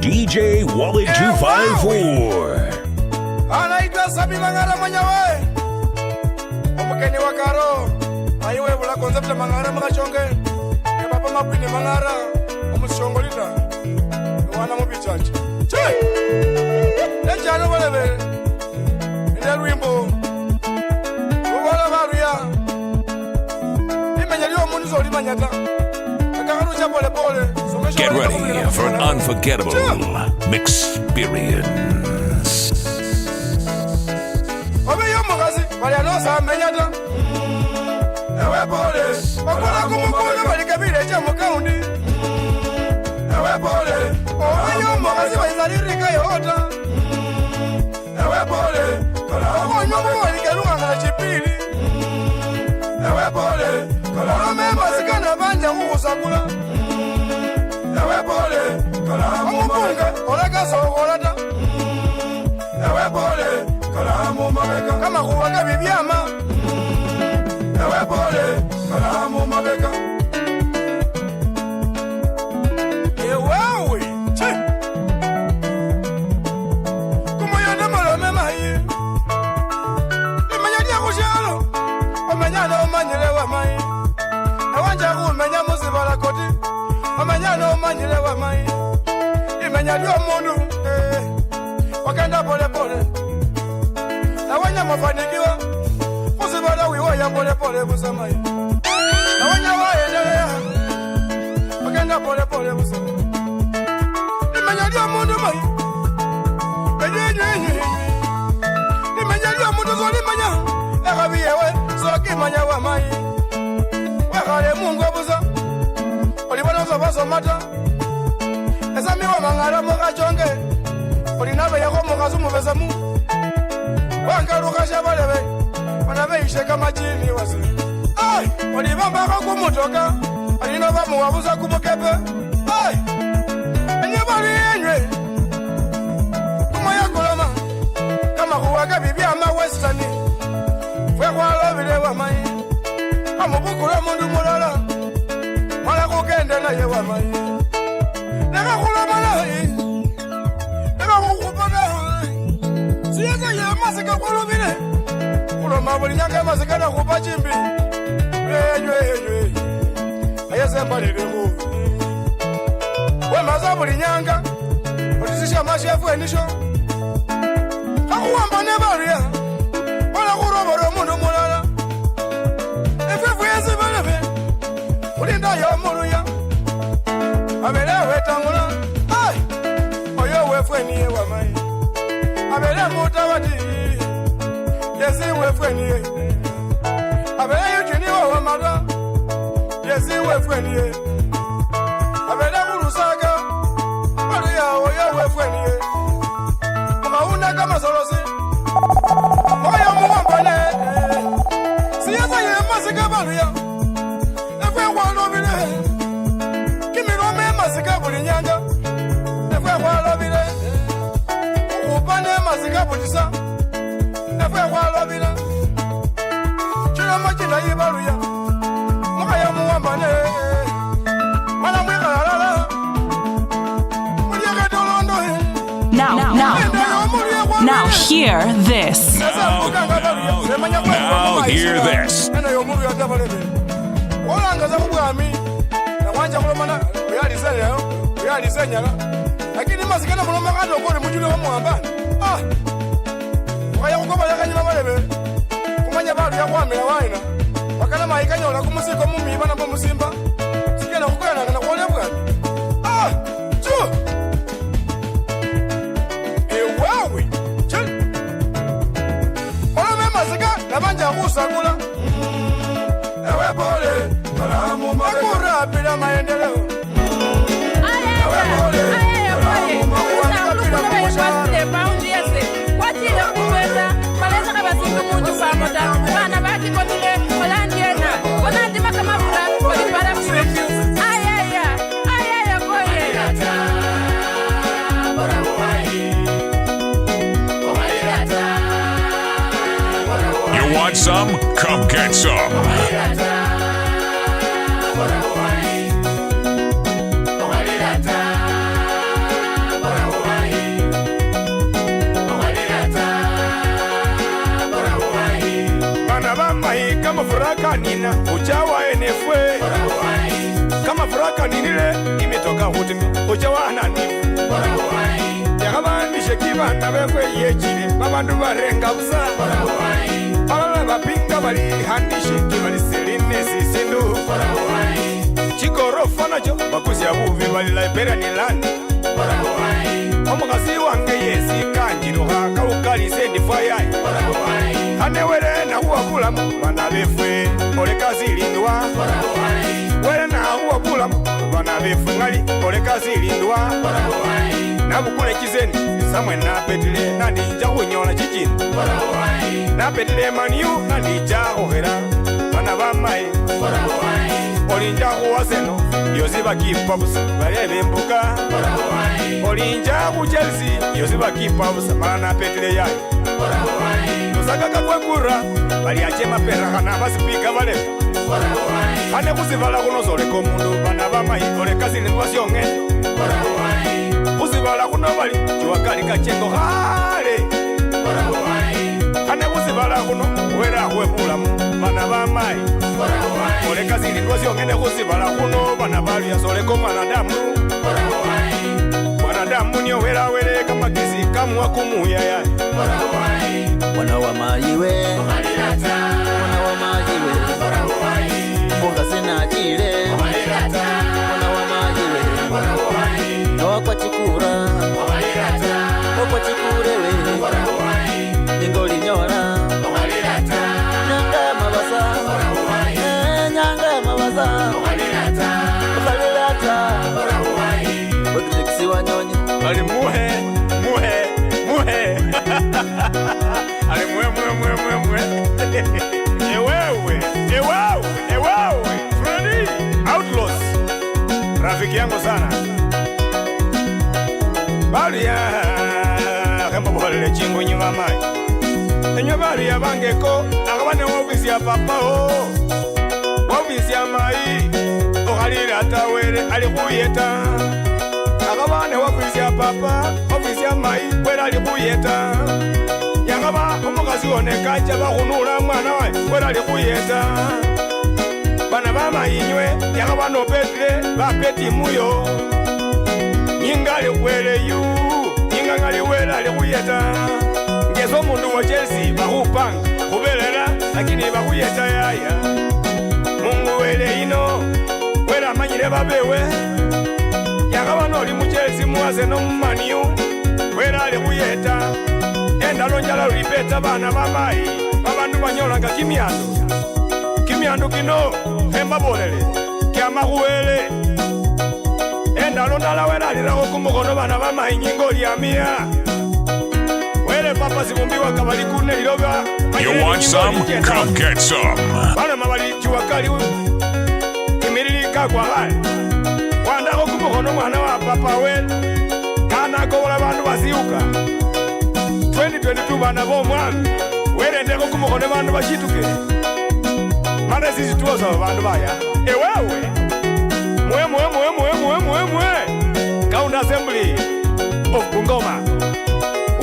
DJ Wallet 254. Anaitwa Sabi Mangara mwenyewe. Omukeni wa Karo. Ayiwe bula concept Mangara makachonge. Ne papa mapini Mangara. Omushongolita. Wana mu bichachi. Che. Ejano balebe. Inde lwimbo. Obola baruya. Imenya lyo omuntu zoli manyata. Akarucha pole pole. Get ready for an unforgettable experience. Obeyo mukazi balianosa menyata. Ewe pole. Bakola kumukona balikabire cha mukaundi. Ewe pole. Obeyo mukazi bayizalirika yota. Ewe pole. Kola nyomo balikeruka na chipili. Ewe pole. Kola memba sikana banja kukusakula. Ewe pole, kola mumunga, oleka sokolata. Ewe pole, kola mumabeka, kama kuwaga bibyama. Ewe pole, kola mumabeka. Ewewe, che. Kumoyonda malome mayi. Imanya dia kushalo. Omanyala omanyelewa mayi. Ewanja kumenya musibala koti. Omanyana omanyile wa mai. Imenya lyo mundu wakenda pole pole. Na wanya mafanikiwa usibala wiwa pole pole busamai. Na wanya waendelea wakenda pole pole busamai. Imenya lyo mundu mai. Imenya lyo mundu zoli manya. Ekabiyewe soki manya wa mai. Wakale mungu busa. Olibona baso mata. Esa miwa Mangara mukachonge. Olinabe yako mukazu mubezamu. Wangaruka shabalebe. Wanabe isheka majini wasi. Ai, olibamba kwa kumutoka. Olina bamu wabuza kumukepe. Ai. Enye bali yenye. Kumaya kulama. Kama kuwaga bibi ama western. Fwe kwa lobile wa mai. Amubukula mundu mulala. Mala kugenda naye wa mai. Neka kulama naye. Neka kukupana. Siyeza ye masika kulubile. Kuloma buli nyanga masika na kupa chimbi. Yeywe. Ayese mbaliliku. Wemaza buli nyanga. Otisisha mashefu enisho. Kakuwamba nebaria. Mala kuroboro mundu mulala. Efefu yezi balebe. Ulinda ya muruya. Abelewe tangula. Ai. Oyo wefweni wa mai. Abele mutawati. Yesi wefweni. Abele yujini wa mada. Yesi wefweni. Abele kurusaga. Maria oyo wefweni. Mukaunda kama solosi. Oyo muwambane. Siyasa ye masika baluya. Masika buli nyanga. Efwe kwa lobile. Upane masika bulisa. Efwe kwa lobile. Chira machina yibaluya. Mukaya muwambane. Mana mwika lalala. Muliaka tolondo. Now hear this. Now hear this. Ena yomuru ya tabalebe. Olangaza kubwami. Na wanja kulomana. Yalisenyala. Lakini masikana muloma kado kole mujule wa muambani. Ah. Waya kukoba yakanyima balebe. Kumanya balu yakwamela waina. Wakala maikanya ola kumusiko mumi bana bo musimba. Sikena kukana na kwole bwana. Ah. Chu. Ewawe. Chu. Ola mema sika na banja kusakula. Ewe pole. Kala mu makura bila maendeleo. You want some? Come get some. furaka nina uchawa enefwe kama furaka ninile imetoka hutimi uchawa nani yakabandishe kibanda bekwe yechile babandu barenga busa abala bapinga bali handishe kibali seline sisindu chikorofa nacho bakuzya buvi bali Liberia ni landi omukasi wange yesi kanjiruha kawukalise ndifayai hanewele na uwakulamu bana befwe olekazi lindwa wele na uwakulamu bana befwe ngali olekazi lindwa nabukule kizeni samwe napetile nandija kunyola chichini napetile maniu nandija kuhera bana bamayi olinja kuwaseno yozi bakipa busa balebe mbuka olinja ku Chelsea yozi bakipa busa bana petile yayi nosakaka kwekura bali achema pera kana basipika balebe kane kuzivala kunozoleka omundu bana bamayi olekazi lindwa syonge kuzibala kuno bali chiwakali kachengo hale kane kuzibala kuno wera kwebulamu bana bamayi oleka zilindwa zyongene kuzibala kuno bana bali yazoleko mwanadamu niyo welaweleka magezi kamwa kumuyaya mwana wa mayiwe mboga zinajile mwana wa mayiwe nokwa chikura okwa chikurewe ningoli nyora nyanga mabasa ukalilata wakizikisiwa nyonyi ali muhe ali muhe ewewe Freddy Outlaws rafiki yangu sana bali ya kamba buhalile chingu nyuma mai enyo bali ya bangeko akabane wofisi ya papao wofisi ya mai okhalilata wele ali khuyeta akabane wofisi ya papa wofisi ya mai wele ali khuyeta yakaba omukasi onekacha bakhunula mwana wae wele ali khuyeta bana bamayinywe yakaba nopetile bapeti muyo nyingali weleyu nyingangali wele ali khuyeta ngeso mundu wa Chelsea bakhupanga khubelela lakini bakhuyeta yaya mungu wele ino wele amanyile babewe yakaba noli mu Chelsea muwase no mumaniyu wele ali khuyeta endalo njala ulipeta bana bamayi babandu banyolanga kimyandu kino embabolele kyamakhuwele endalo ndala wele alilakho kumukhono bana bamayi nyingo lyamia wele papa sibumbiwa kabali kune liloba You want some? Come get some. bana mabali chiwakali imirili kakwa hali wandakho kumukhono mwana wa papa wele kana kobola bandu basiuka 2022 bana bomwami wele ndekho kumukhono bandu bashituke mana sizituwa za bandu baya ewewe mwe County Assembly of Bungoma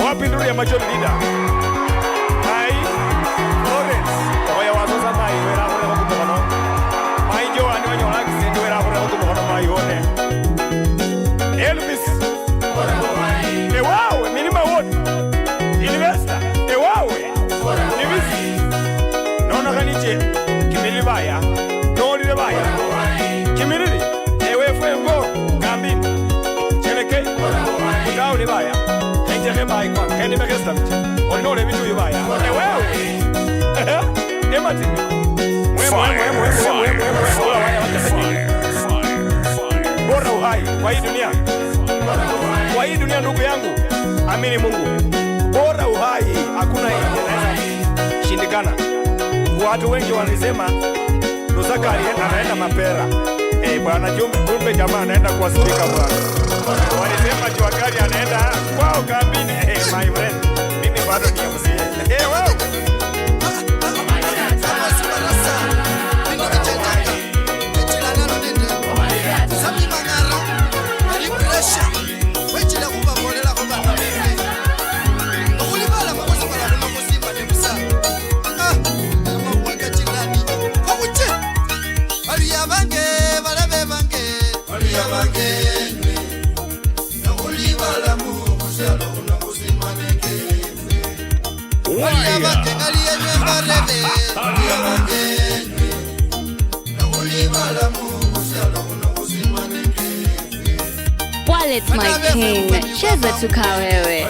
wapinduli ya majority leader Mai Lawrence oya wazoza mai wera hore kumukhono mai Joani wanyola kisendi wera hore kumukhono mai one Elvis ewawe minima wote investor ewawe nivisi nona kaniche kimili baya nolile baya kimilili ewefe ngo gambini cheleke utauli baya enjeke bai kwa kendi mekesta mche onole vitu yubaya ewewe emati bora uhai kwa hii dunia ndugu yangu amini Mungu bora uhai hakuna inaweza shindikana watu wengi walisema Lusakari anaenda mapera bwana kumbe jamaa anaenda kwa spika bwana walisema Juakari anaenda kwao kambini my friend mimi bado ni mzee wewe Wallet my king, cheza tuka wewe.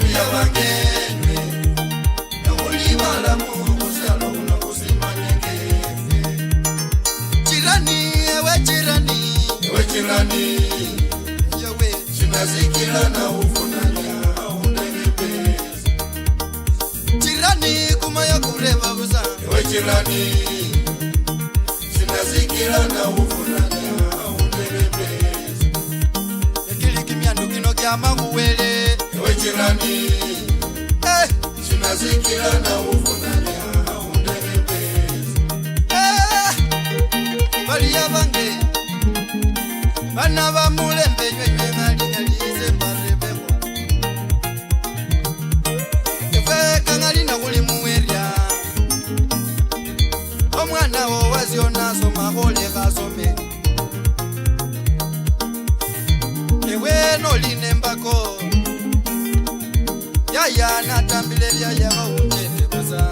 Jirani, ewe jirani, yawe sinazikila na ufunanya unenepesa. Jirani, kumaya kureva buza, ewe jirani, sinazikila na ufunanya unenepesa. Ekili kimyandu kino kya maguwele, ewe jirani, sinazikila na ufunanya unenepesa. Bali yabange bana bamulembe nywe ngali ngalize marebeko efe kangali na kuli muweria omwana wo waziona soma gole gasome ewe no linembako yaya natambile yaya baunjende buza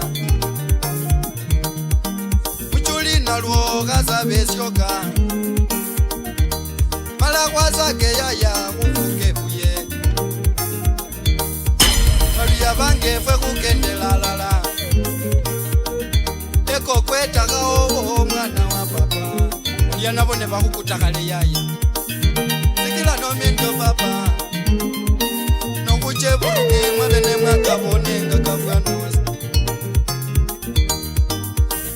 uchuli nalwo gazabesyoka Malagwazake yaya kufuke buye Maria bange fwe kukende la la la Eko kweta kao mwana wa papa Ulia nabone bakukutakale yaya Sikila no mindo papa Nonguche buke mwabene mwakabone ngakafwana wasa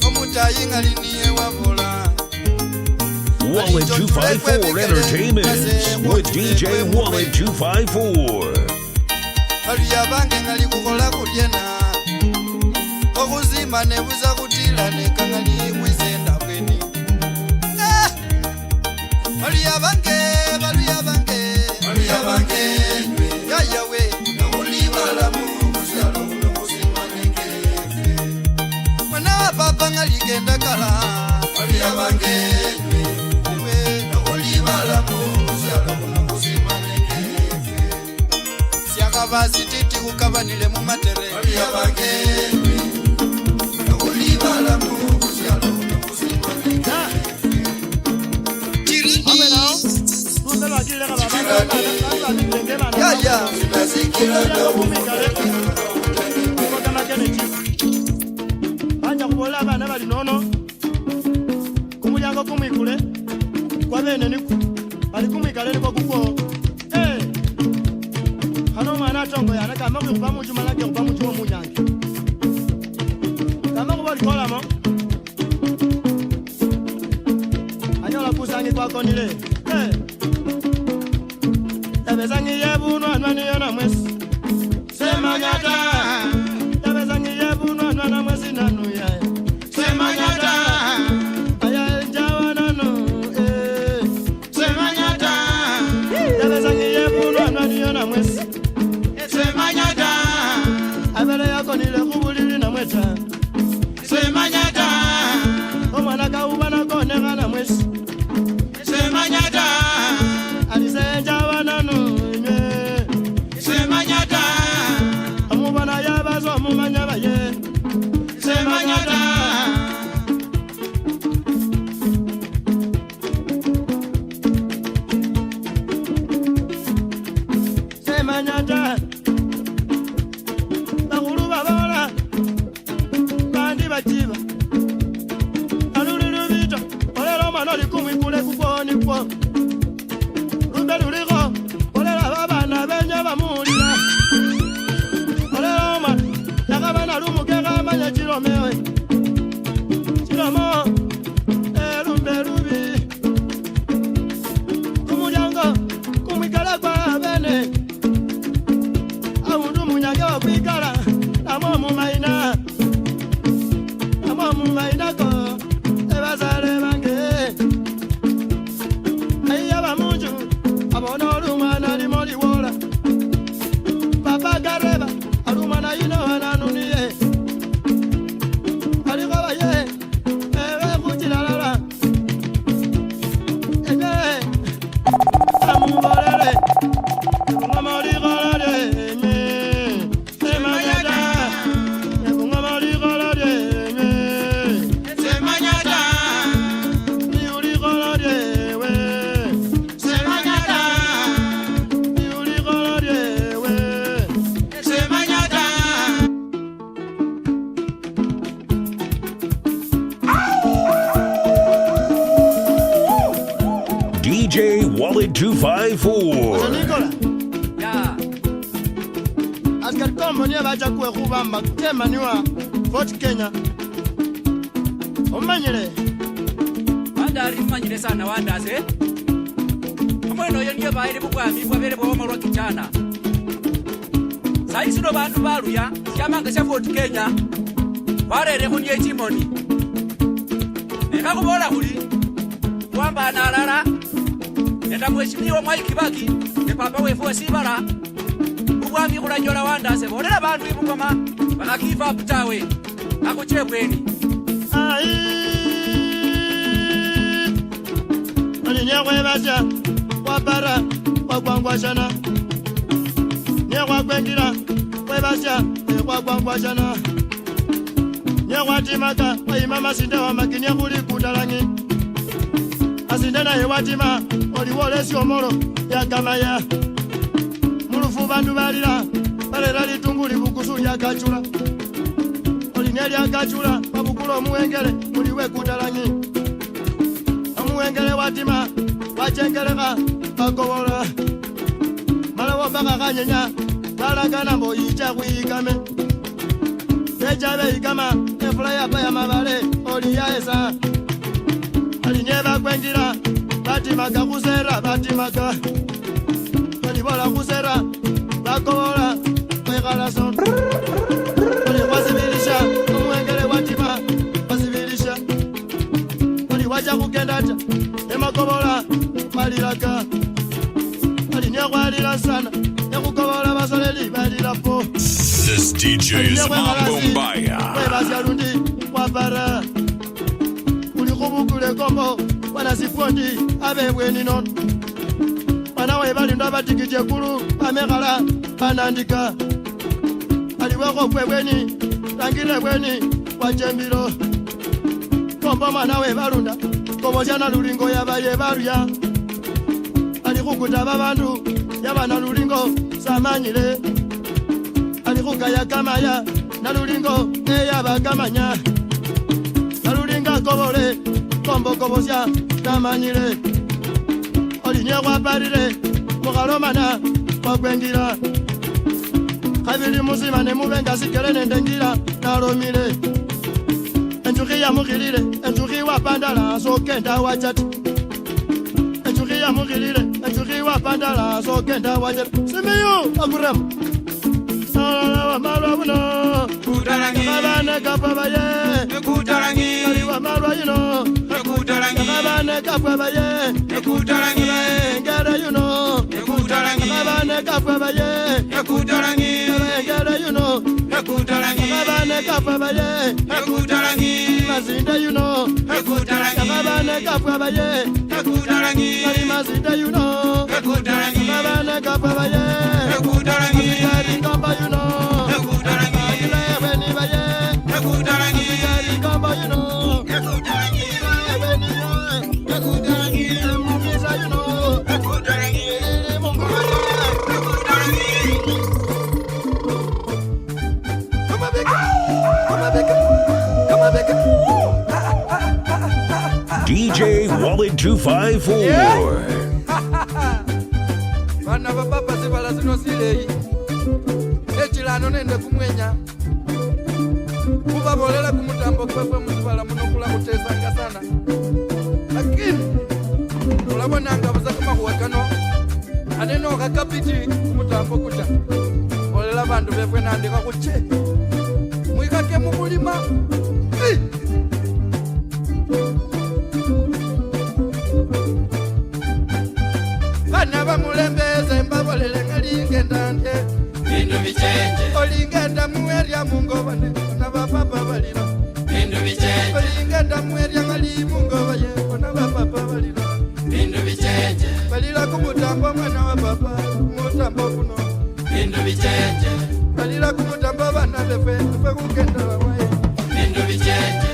Omutayi ngaliniye wavola Wallet 254 Entertainment with DJ Wallet 254. Maria bange ngali kukola kulyena okuzima nebuza kutila nekangali mwizenda bweni Maria bange yaya we nakulibala muzalo nokuzima nenge mwana wa papa ngali kenda kala Maria bange Siakabasi titi kukabanile mu matere Maria bange nakulibala mu kusyalo nakusimane Yaya sinazikila na Anja kubola abana bali nono kumulyango kumwikule kwa bene niku bali kumwikale niko kuko hano mwana tongo yana kama kuba mu juma lake kuba mu juma munyange kama kuba likola mo anyola kusangi kwa konile tabezangi yebu no anwani yana mwesi sema nyata tabezangi yebu no anwana mwesi nanu ya sema nyata aya njawa nanu sema nyata tabezangi yebu no anwani yana mwesi sema nyata abele yako nile kubulili na mweta sema nyata omwana kauba na konega na mwesi sema nyata alisenja wananu sema nyata amubana yabazo mumanya baye sema nyata sema nyata bakuru babala bandi bajiba alulu bito olero manoli kumwikule kukoni kwa Rubeluligo olela babana benya bamulira olero ma yakabana lumukega manya chiromewe chiromo lumbelubi kumulyango kumwikala kwa bene awundu munyage wa kwikala amo mumaina ko ebazale bange ayaba munju abono lumana limoli wola papa gareba alumana ino ananuniye DJ Wallet 254. Nicola. Ya. Askari kombo niye bacha kuwe kubamba tema niwa Fort Kenya. Omanyire. Wandari manyire sana wandase. Amweno yoniye baire bugwami bwabere bwo marwa kichana. Saisi no bantu baruya kyamanga sya Fort Kenya. Barere kunye chimoni. Nekakubola kuli. Kwamba nalala. Enda mheshimiwa Mwai Kibaki ne papa wefu Sibala. Bugwami kulanjola wandase bolera bantu ibugoma bakakiva putawe. Akuchebweni. Nyekwe basya wapara wakwangwashana nyekwa kwengira webasya wakwangwashana nyekwa timaka waima masinde wa makini kuli kutalangi asinde naye watima oliwolesi omolo yakamaya mulufu bandu balira balela litunguli bukusu lyakachula oline lyakachula babukula omuwengele muliwe kutalangi omuwengele watima wachengeleka bakobola malawo baka kanyenya balagana mbo yicha kuyikame ejabe ikama efula yapa ya mabale oliyaesa alinye bakwengira batimaka kusera batimaka olibola kusera bakobola kwekalaso oli wasibilisha omuwengele watima wasibilisha oli wacha kukendacha emakobola balilaka alinye kwalila sana ekukobola basoleli balilapo. This DJ is Mambo Mbaya. Webasya lundi wapara ulikubukule kombo wanasifundi abebweni nono wana webalinda batikije kulu bamekala banandika aliweko kwebweni langile bweni wachembilo kombo mwana webalunda kobosyana lulingo yabaye baluya alikukuta babandu yabana lulingo samanyile alikukaya kamaya na lulingo eyabakamanya na lulinga kobole kombo kobosya tamanyile olinye kwaparire mukalomana kwakwengira kabili musima nemubenga sikele nendengira nalomile enjuki yamukhilile enjuki wapandala sokenda wachati enjuki yamukhilile enjuki wapandala sokenda wachati simiyu akuramu wa malwa buno kutalangi abane kapwa baye kutalangi aliwa malwa yuno kutalangi abane kapwa baye kutalangi ngara yuno kutalangi abane kapwa baye kutalangi ngara yuno kutalangi abane kapwa baye kutalangi mazinda yuno kutalangi abane kapwa baye kutalangi ali mazinda yuno kutalangi abane kapwa baye kutalangi ali kamba yuno kutalangi ile baye kutalangi ali kamba yuno kutalangi ile kutalangi mumisa yuno kutalangi kama beka DJ Wallet 254. Bana bapapa Sibala zino silei echilano nende kumwenya kubabolela kumutambo kwefe Musibala munokula kutesanga sana lakini ulabonanga busakuma kuwakano aneno kakapiti kumutambo kucha olela bandu befwe nandika kuche mwikake mukulima bana bamulembeze mbabolele ngalingendande bindu bichenje olingenda muerya mungobane na bapapa balira bindu bichenje olingenda muerya ngali mungobaye na bapapa balira bindu bichenje balira kumutambo mwana wa papa mutambo kuno bindu bichenje balira kumutambo bana befe kugenda waye bindu bichenje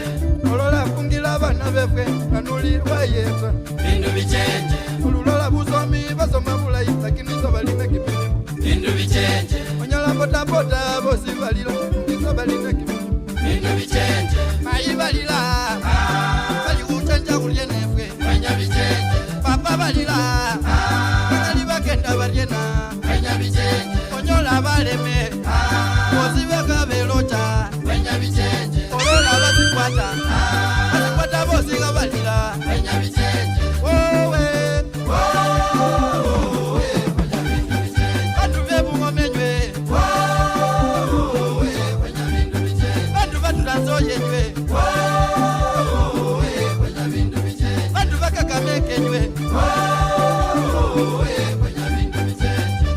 olola kungila bana befe kanuli wayeta bindu bichenje ululola busomi basoma bulayi lakini sobalina kipimo bindu bichenje onyala bodaboda bosi balira sobalina kipimo bindu bichenje mayi balira bali kuchenja kulye nefwe banya bichenje papa balira Banyala Banyali bakenda baryena Benya bijenje Onyola baleme Ozibeka belocha Benya bijenje Olola bazikwata Bazikwata bosi gabalira Benya bijenje Owe Owe Benya bijenje Bantu bebu ngomenywe Owe Benya bijenje Bantu batulanzo yenywe Owe Benya bijenje Bantu bakakamekenywe Owe Benya bijenje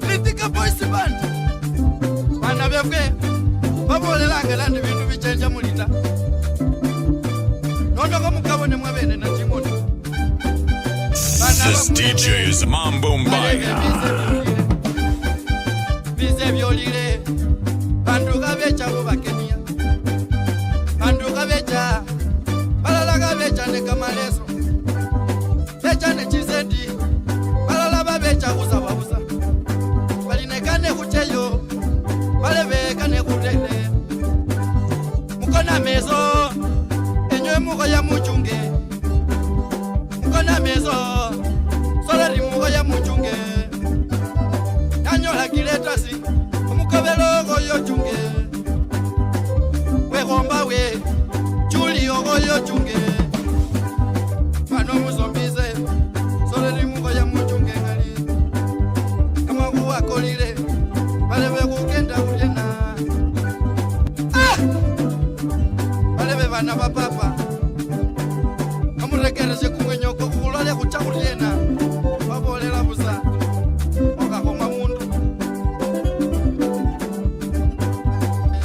Litika boys band Bana befwe babolelanga landi bintu bichenja mulita Nondo kamukabone mwabene na chimoto This DJ is Mambo Mbaya. Bize byolire Bantu gabecha kubakenia Bantu gabecha Balala gabecha ne kamaleso Becha ne chizendi Balala babecha kusawabusa Balinekane kucheyo Balebekane kutele Mukona mezo Enywe muko ya muchunge Mukona mezo Solari muko ya muchunge Nanyola kiletasi Omukabelo goyo chunge Wegomba we Chuli ogoyo chunge Pano muzombize Solari muko ya muchunge ngali Kama kuwa kolire Balebe kugenda ulyena Balebe bana bapapa Amurekereje kumwenyoko kulole kuchakulyena Babolela busa Okakoma mundu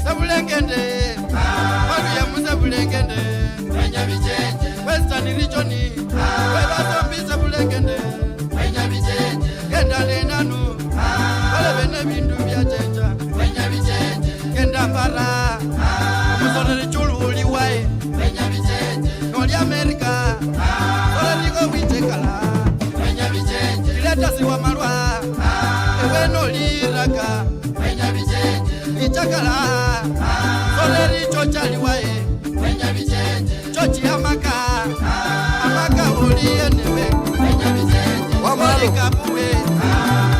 Sabulengende Badu ya musa bulengende Benya bijenje Western region Webazombi sabulengende Benya bijenje Genda lenanu Balebe ne bindu bya chenja Benya bijenje Genda mbara Musonere chulu uliwae Benya bijenje Noli Amerika Ola niko witekala Benya bijenje Kileta siwa marwa Ewe noli raka Benya bijenje Ichakala Soleri chochali wae Benya bijenje Chochi amaka Amaka uli enewe Benya bijenje Wamalika buwe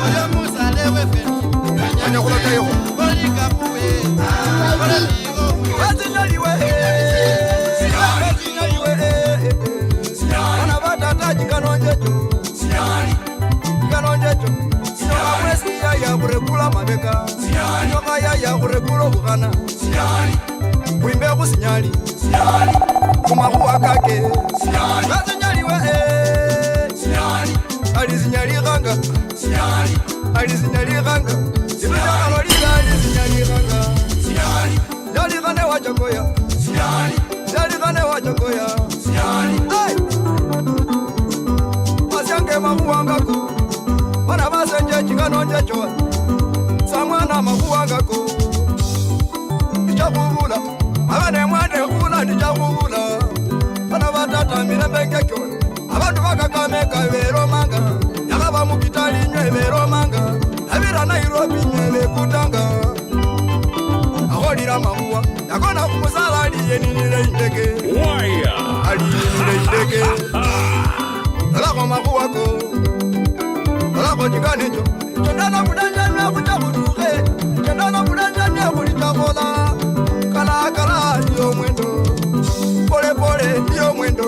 Oyo musalewe feni Benya bijenje Walika buwe Walika buwe Wazinyaliwe Wazinyaliwe Wana batata jikanonjecho Jikanonjecho Nyoka mwesi ya kurekula mabeka Nyoka ya kurekula bukana Wimbe kusinyali Kumakuwa kake Wazinyaliwe Alizinyali ganga Alizinyali ganga Ibijaka lolila alizinyali ganga Yali gane wachakoya Yali gane wachakoya Masyange makuwangako Wana basenje chikanonje choa Samwana makuwangako Ichakubula Abane mwade kula nichakubula Wana batata mirembenge kyo Abantu bakakameka vero manga Yakaba mukitali nye vero manga Abira Nairobi nye vekutanga Aholira makuwa Yakona kumusala aliye ninile indeke Wire. Aliye ninile indeke Nalako makuwako Nalako chikanecho Chendana kudanjanya kuchabuduke Chendana kudanjanya kulichabola Kala kala ndiyo mwendo Pole pole ndiyo mwendo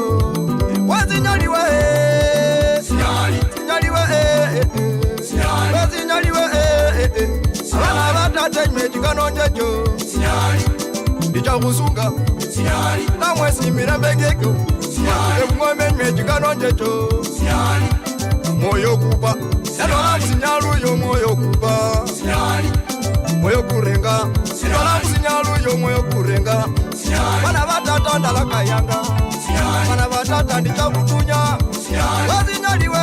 Wazinyaliwe Sinyaliwe Wazinyaliwe Abana batate mechikanonjecho Ndichakusunga Namwesi mirembengeko Ebungome mechikanonjecho Moyo kupa Yanola musinyalu yo moyo kupa Moyo kurenga Yanola musinyalu yo moyo kurenga Bana batata ndalaka yanga Bana batata ndichakutunya Wazinyaliwe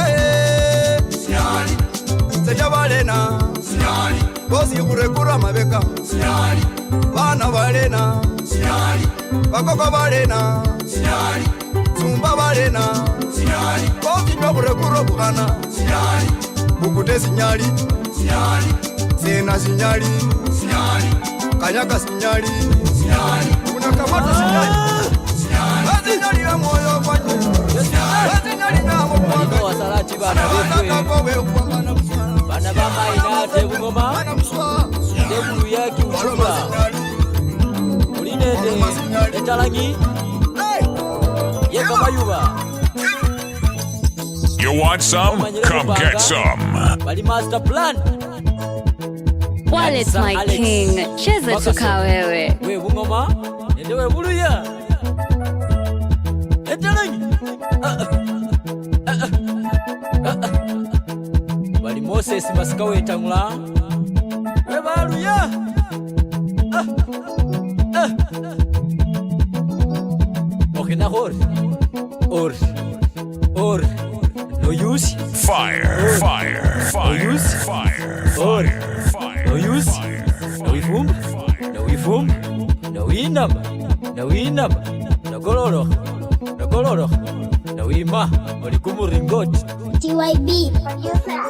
Seja balena Bosi kurekura mabeka Bana balena Bakoko balena Zumba balena Bosi nyo kurekura bukana Bukute sinyali Sena sinyali kanyaga sinyali unakamata sinyali sinyali ya moyo kwanje sinyali na mkwanga wasalati bana bana bama inate bungoma ndebulu yake uchula ulinende etalangi yekamayuba. You want some? Come get some. Bali master plan. Wallet my king, cheza tuka wewe. We bungoma, ndewe buluya. Etalangi. Bali Moses masikawe etangula. We baluya. Okay, na hor. Or. No use. Fire, fire, fire, No use. fire, Or. fire, fire. No use. No ifum. No ifum. No inam. No inam. No goloro. No goloro. No ima. Olikumu ringot. TYB producer.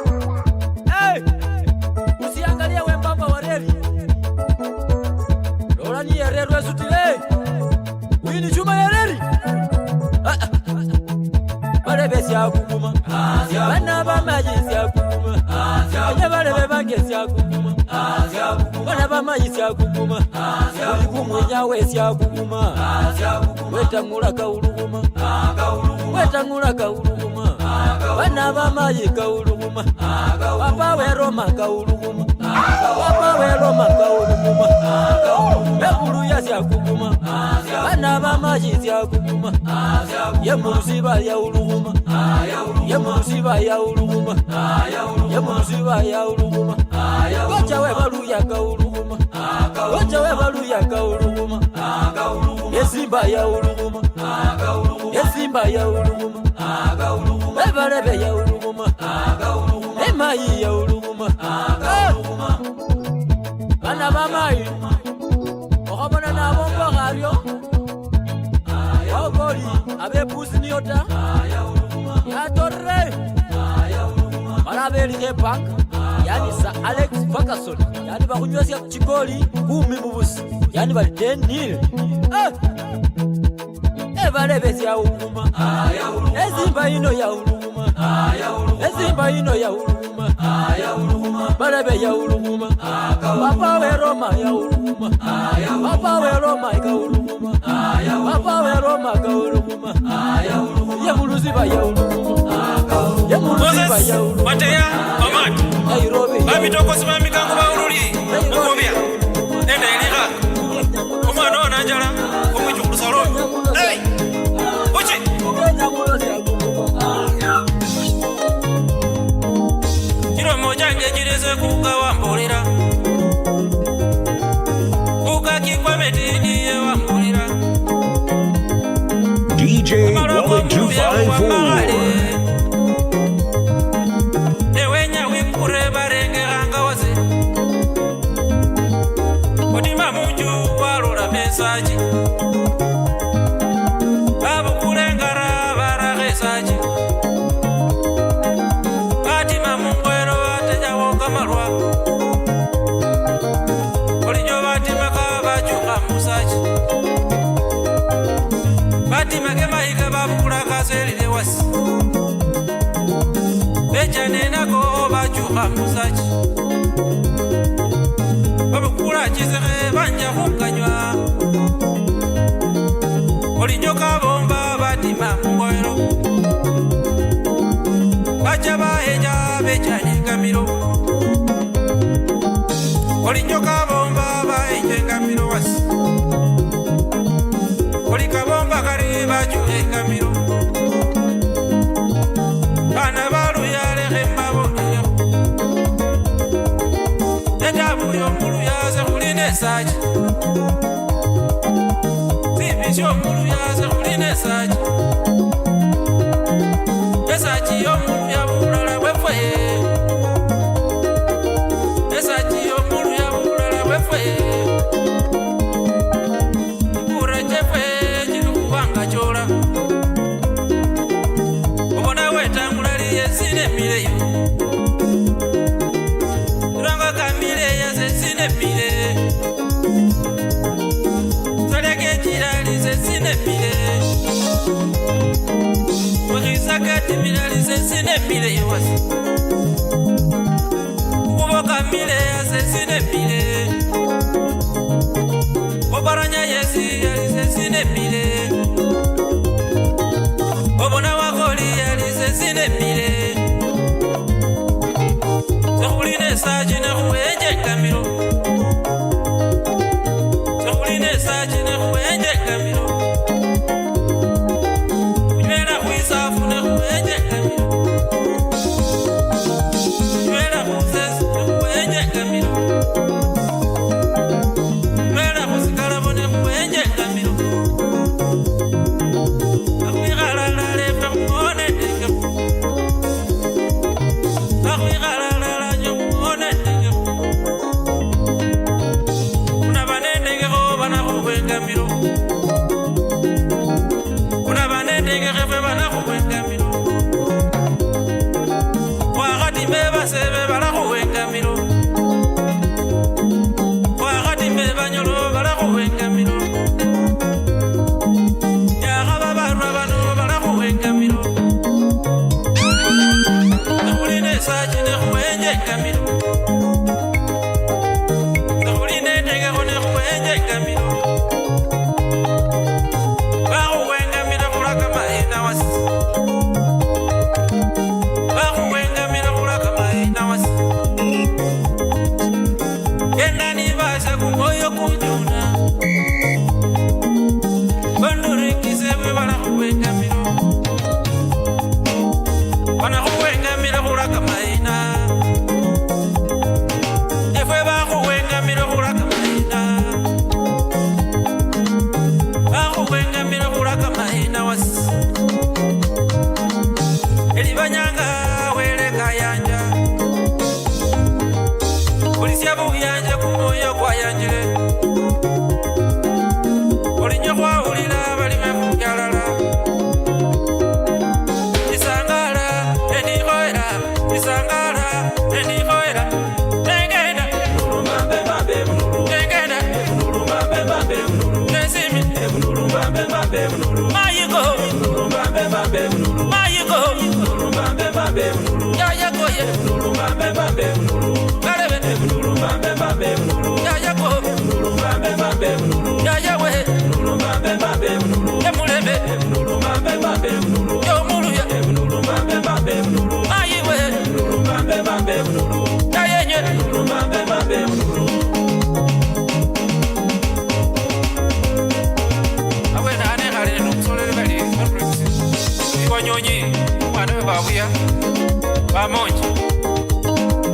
Hey! Usiangalia wembamba wa reli. Lola ni ya reli wesutile. Wini chuma ya reli. Balebe siyakuguma. Bana bamaji siyakuguma. Bana balebe bange siyakuguma. Bana bamaji siyakuguma. Olikumu nyawe siyakuguma. Wetangula kauluguma. Wetangula kauluguma. Bana bamaji kauluguma. Papa we Roma kauluguma. Papa we Roma kauluguma. Ebulu ya siyakuguma. Bana bamaji siyakuguma. Yemusiba ya uluguma. Yemusiba ya uluguma. Yemusiba ya uluguma. Wacha we baluya kauluguma. Wacha we baluya kauluguma. Yesimba ya uluguma. Yesimba ya uluguma. Ebalebe ya uluguma. Emayi ya uluguma. Bana bamayi. Okabona nabo mbagaryo. Waboli abe pusi niota. Ya torre. Marabeli ke bank. Yani sa Alex Ferguson. Yani bakunywesa chikoli 10 mubusi. Yani bali 10-0. Ebalebe ya uluguma. Ezimba ino ya uluguma. Ezimba ino ya uluguma. Balebe ya uluguma. Papa we Roma ya uluguma. Papa we Roma ya uluguma. Papa we Roma ya uluguma. Yemuluziba ya uluguma. Yemuluziba ya uluguma. Mateya Amati Nairobi. Babitoko simami kangu baululi mukobya nenda elika omwana onanjala omwichukulu saloni. Hey uchi kilo moja ngejireze kugawa mbolera ukakikwa metidi wambulira DJ Wallet 254. ewenya wikure barenge angawase otima munju walula mesaji babukulengara baragesaji batima mungwero atejawo kamalwa olinyo batimaka bajuka musaji batimake mahika babukula kaselile wasi bejanenako bajuka musaji babukula chizeke banja kukanywa olinyo kabomba batima mungwero baja baheja bejanengamiro olinyo kabomba bahejengamiro wasi olikabomba kari bajuhengamiro bana balu yalehe mabonero etabu yomulu yaze kuline saji zibisi yomulu yaze kuline saji esaji yomulu yabulala bwefwe esaji yomulu yabulala bwefwe ikura jefwe jinukubanga chola obona wetangula liyesine mileyo Ranga kamile ya sesine mile sesine mile wasi Kuboka mile ya sesine mile Obaranya yesi ya sesine mile Obona wakoli ya sesine mile Sekuline sajine kuwenje kamilo Sekuline sajine kuwenje kamilo Unywela kuisafune kuwenje kamilo Unywela kusesi kuwenje kamilo Unywela kusikalabone kuwenje kamilo Akwigala lalefe kumone dengemu Akwigala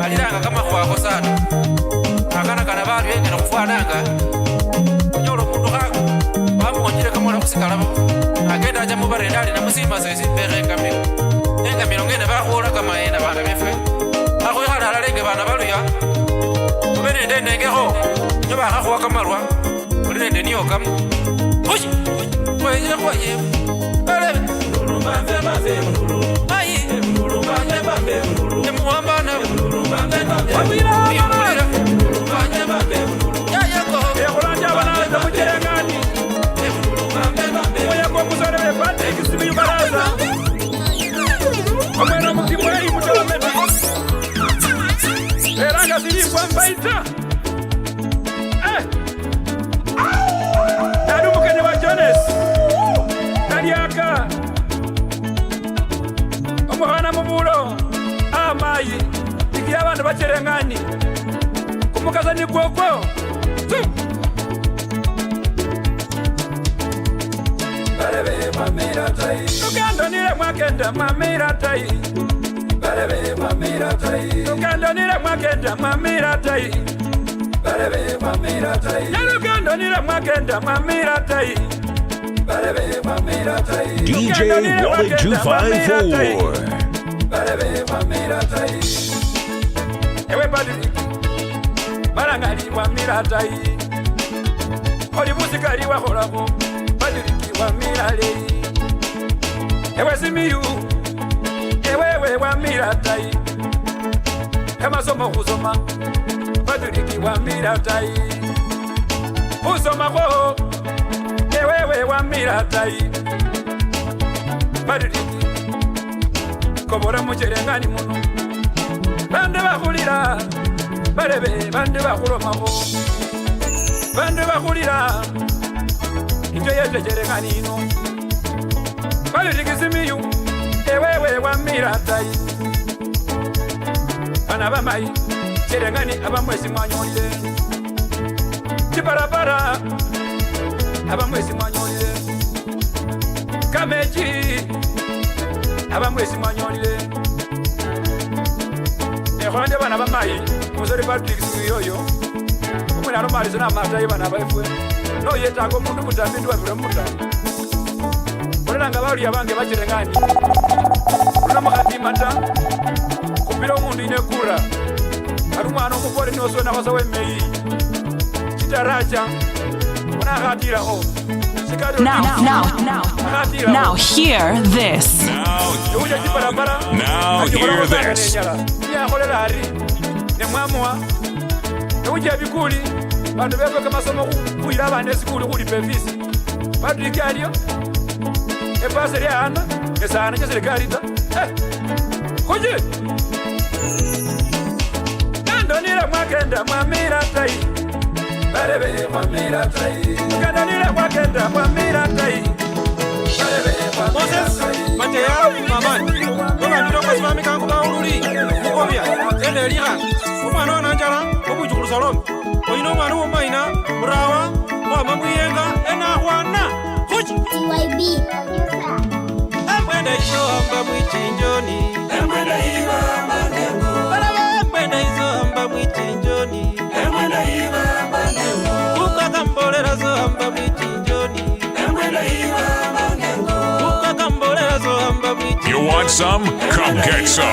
aliranga kama kwako sana akana kana bali wengine kufananga nyoro mundu kako bamuonjire kama na kusikalabo agenda aja mubare ndali na musima sezi pere kamiro ngene bakora kama ena bana befe ako yala lenge bana baluya ubene ndenge ho nyoba akwa kamarwa uri ndeni okam oji kwaye bale ai Muambana amayi igiye abantu bacerengani kumukaza ni gwogwo barebe mamira tai tugando nire mwakenda mamira tai barebe mamira tai tugando nire mwakenda mamira tai barebe mamira tai tugando nire mwakenda mamira tai barebe mamira tai DJ Wally 254 Barebe mamira tai ewe badiri marangali wa miratai oli musikali wa horako badiri wa mirale ewe simiyu ewe wa miratai kama somo kusoma badiri wa miratai usoma ko ewe wa miratai badiri kobora mucherengani muno bande bakhulira barebe bande bakhulomakho bande bakhulira injo yete cherengani ino balitikisimiyu ewewe wamira tayi bana bamayi cherengani abamwesi mwanyolile chiparapara abamwesi mwanyolile kameji abamwesi mwanyolile nekhonde bana bamayi musori batikisiyoyo umwene alomalizo namatayi bana baifwe noyetanga omundu mutambi ndiwabire mumutambi olelanga bawulya bange bacherengani olina mukhatimata kupira omundu inekura ari umwana omupore niwosona wasa wemeyi chitaracha onakhatiraho Now hear this. Now hear this. yakholela ari nemwamuwa neuja bikuli bandu bekoke masomo khuyila abana esikuli khulipa efisi badriki alio epasi lyana esana cheserikali ta khuji kandonile mwakenda mwamira tayi barebe mwamira tayi kandonile mwakenda mwamira tayi Moses, Mateya, Mamani, Nona Midoko Swami Kangu Bauluri, Mukomia, Elira, Umano Nanjara, Obuju Salom, Oino Manu Maina, Brawa, Mamabuyenga, and Awana, Huch, TYB producer. and when they show up with Johnny, and when they show up with Johnny, and when they so amba with Johnny, and when You want some? Come get some.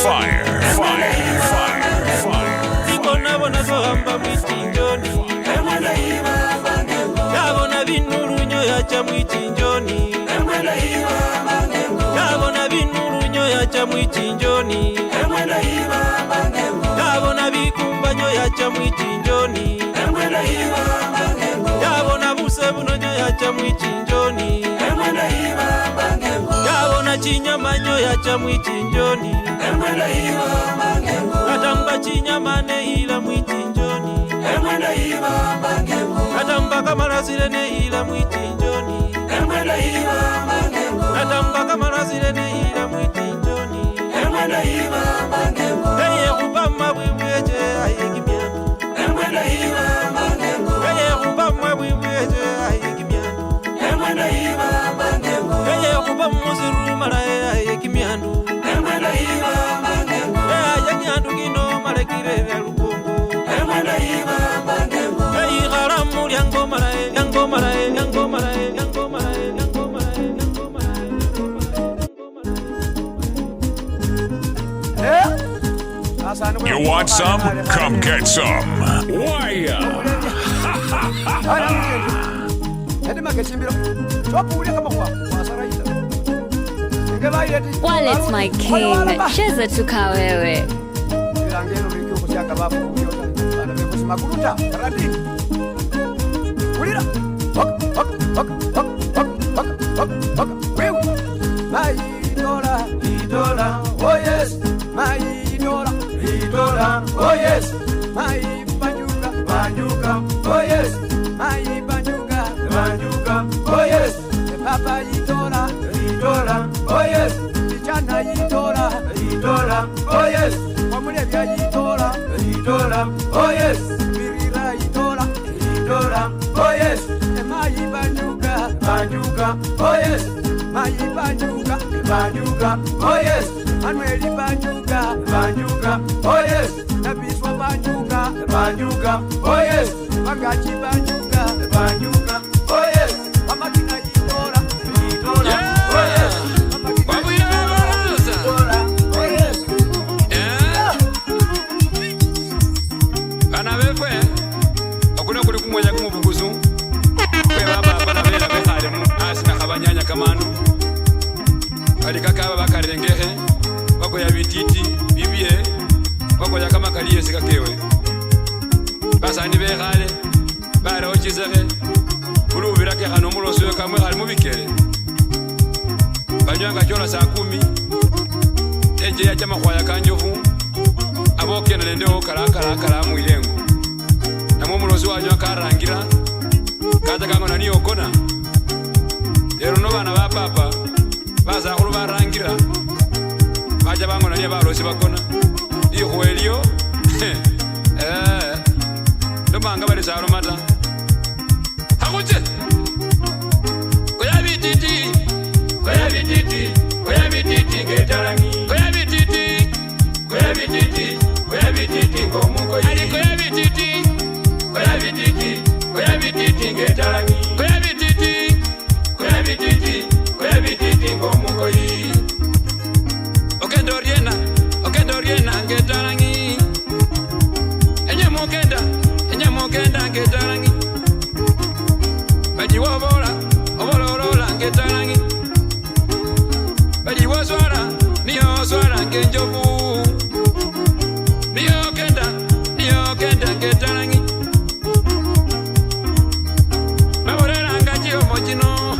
Fire, fire, fire, fire. Yabona chinyamanyo yacha mwichinjoni, katamba chinyamane ila mwichinjoni, katamba kamarasile ne ila mwichinjoni, katamba kamarasile ne ila mwichinjoni, eye kubama bwimweje ayekimyano, eye kubama bwimweje ayekimyano, eye kubama muziru mara ayekimyano, ayekimyano kino marekire lukongo, eye garamu yango mara yango mara yango mara yango mara yango mara yango mara. You want some? Come get some. Why? Wallet my king, cheza tuka wewe. My idola, oh yes, my idola, oh yes, my banjuka, oh yes, my banjuka, oh yes, papa idola, oh yes, vijana idola, oh yes, wamulevya idola, oh yes, mirira idola, oh yes, my banjuka, oh yes, my banjuka, oh yes, Manueli banjuka, oh yes, Nabiswa banjuka, oh yes, Magachi banjuka, oh yes, Mamadina idola, oh yes, oh yes. Bana befwe akuna kuli kumwenya kumubuguzu kwe baba bana bela bekhale mu asina khabanyanya kamanu alikakaba bakarengehe bakoya bititi bibye bakoya kama kaliye sikakewe basani bekhale bara ochizehe ulubirake khano muloso kamwe khali mubikele banywanga chola saa 10 enje ya chama kwaya kanjovu abokena nendeo kala mwilengo namwe mulozi wanywa karangira kaza kangona niyo kona ero no bana ba papa baza khulu barangira baja bangona niyo balozi bakona iyo khwelio ndomanga bali zaro mata hakuche koya bititi ngetalangi koya bititi ngomuko yi ali koya bititi ngetalangi koya bititi ngomuko yi okendoriena ngetalangi enye mukenda ngetalangi badi wobola ngetalangi badi woswara niyo swara ngenjovu niyo kenda ngetalangi baborera ngajio mojino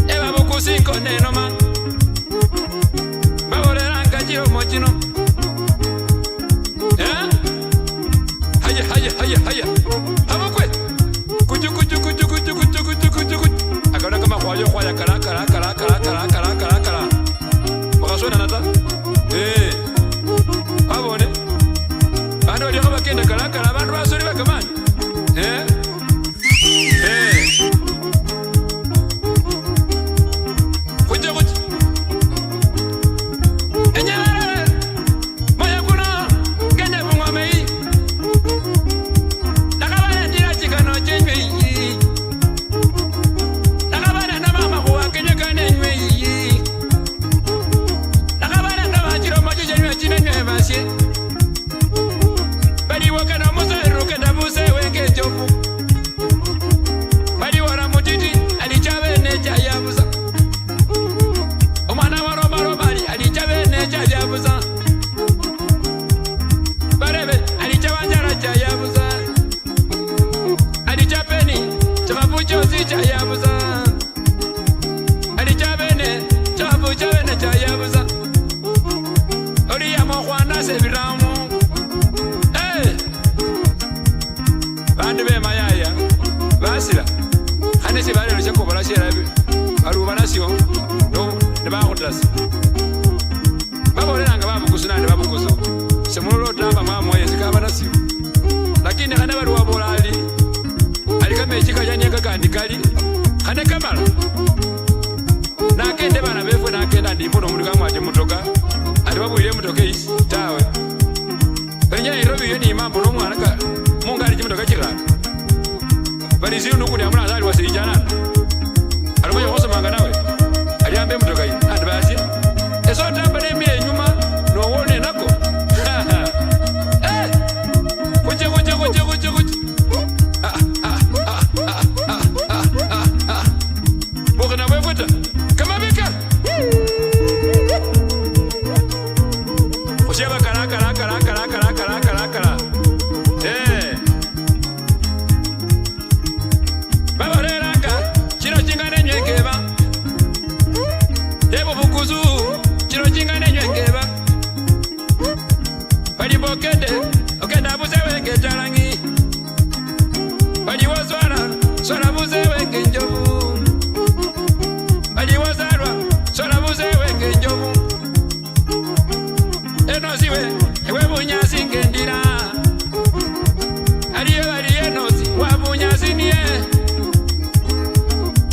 eba bukusinko nenoma baborera ngajio mojino haya abokwe kuju akona kama kwayo kwaya kala bakasona nata abone bando lyo bakenda kala bantu basori bakamani kuju enyara moya kuno gende bungomei nakabana ndira chikano chenwe yi nakabana na mama kuwa kenye kane nywe yi nakabana na machiro moja chenwe chinenwe basye bali wakana muzeru kenda buse wenge jofu bali wana mutiti alichabe necha yabuza omwana wa Roma bali alichabe necha yabuza barebe alichawanjara cha yabuza alichapeni chababucho zicha yabuza alichabene chababuchabene cha yabuza oliyamo khwana sebiramu bandu bemayaya basila khane sibalelo chakobola shelabe balubanasyo nebakhutasa babolelanga babukusu nandi babukusu semulolotamba mwamoye sikabanasyo lakini khane bali wabola ali kamechi kajanyeka kandi kali khane kamala nakende bana befwe nakenda ndimbono muli kamwaje mutoka ali babwile mutoka isi tawe penya irobi yoni mambo no mwana ka munga ali mutoka chikala bali ziyo nukuli amuna azali wasijana alimoyo khosomanga nawe ali ambe mutoka yi andi basi eso tamba nemile nyuma no wone nako kuche bokana bwefweta kama bika kusheba kala babareranga chino chingane nywekeba ebo bukuzu chino chingane nywekeba bali bokende okenda buzewe ngetalangi bali wazwara sora buzewe ngenjovu bali wazarwa sora buzewe ngenjovu enosiwe ewe bunyasi ngendira aliye nosi wabunyasi niye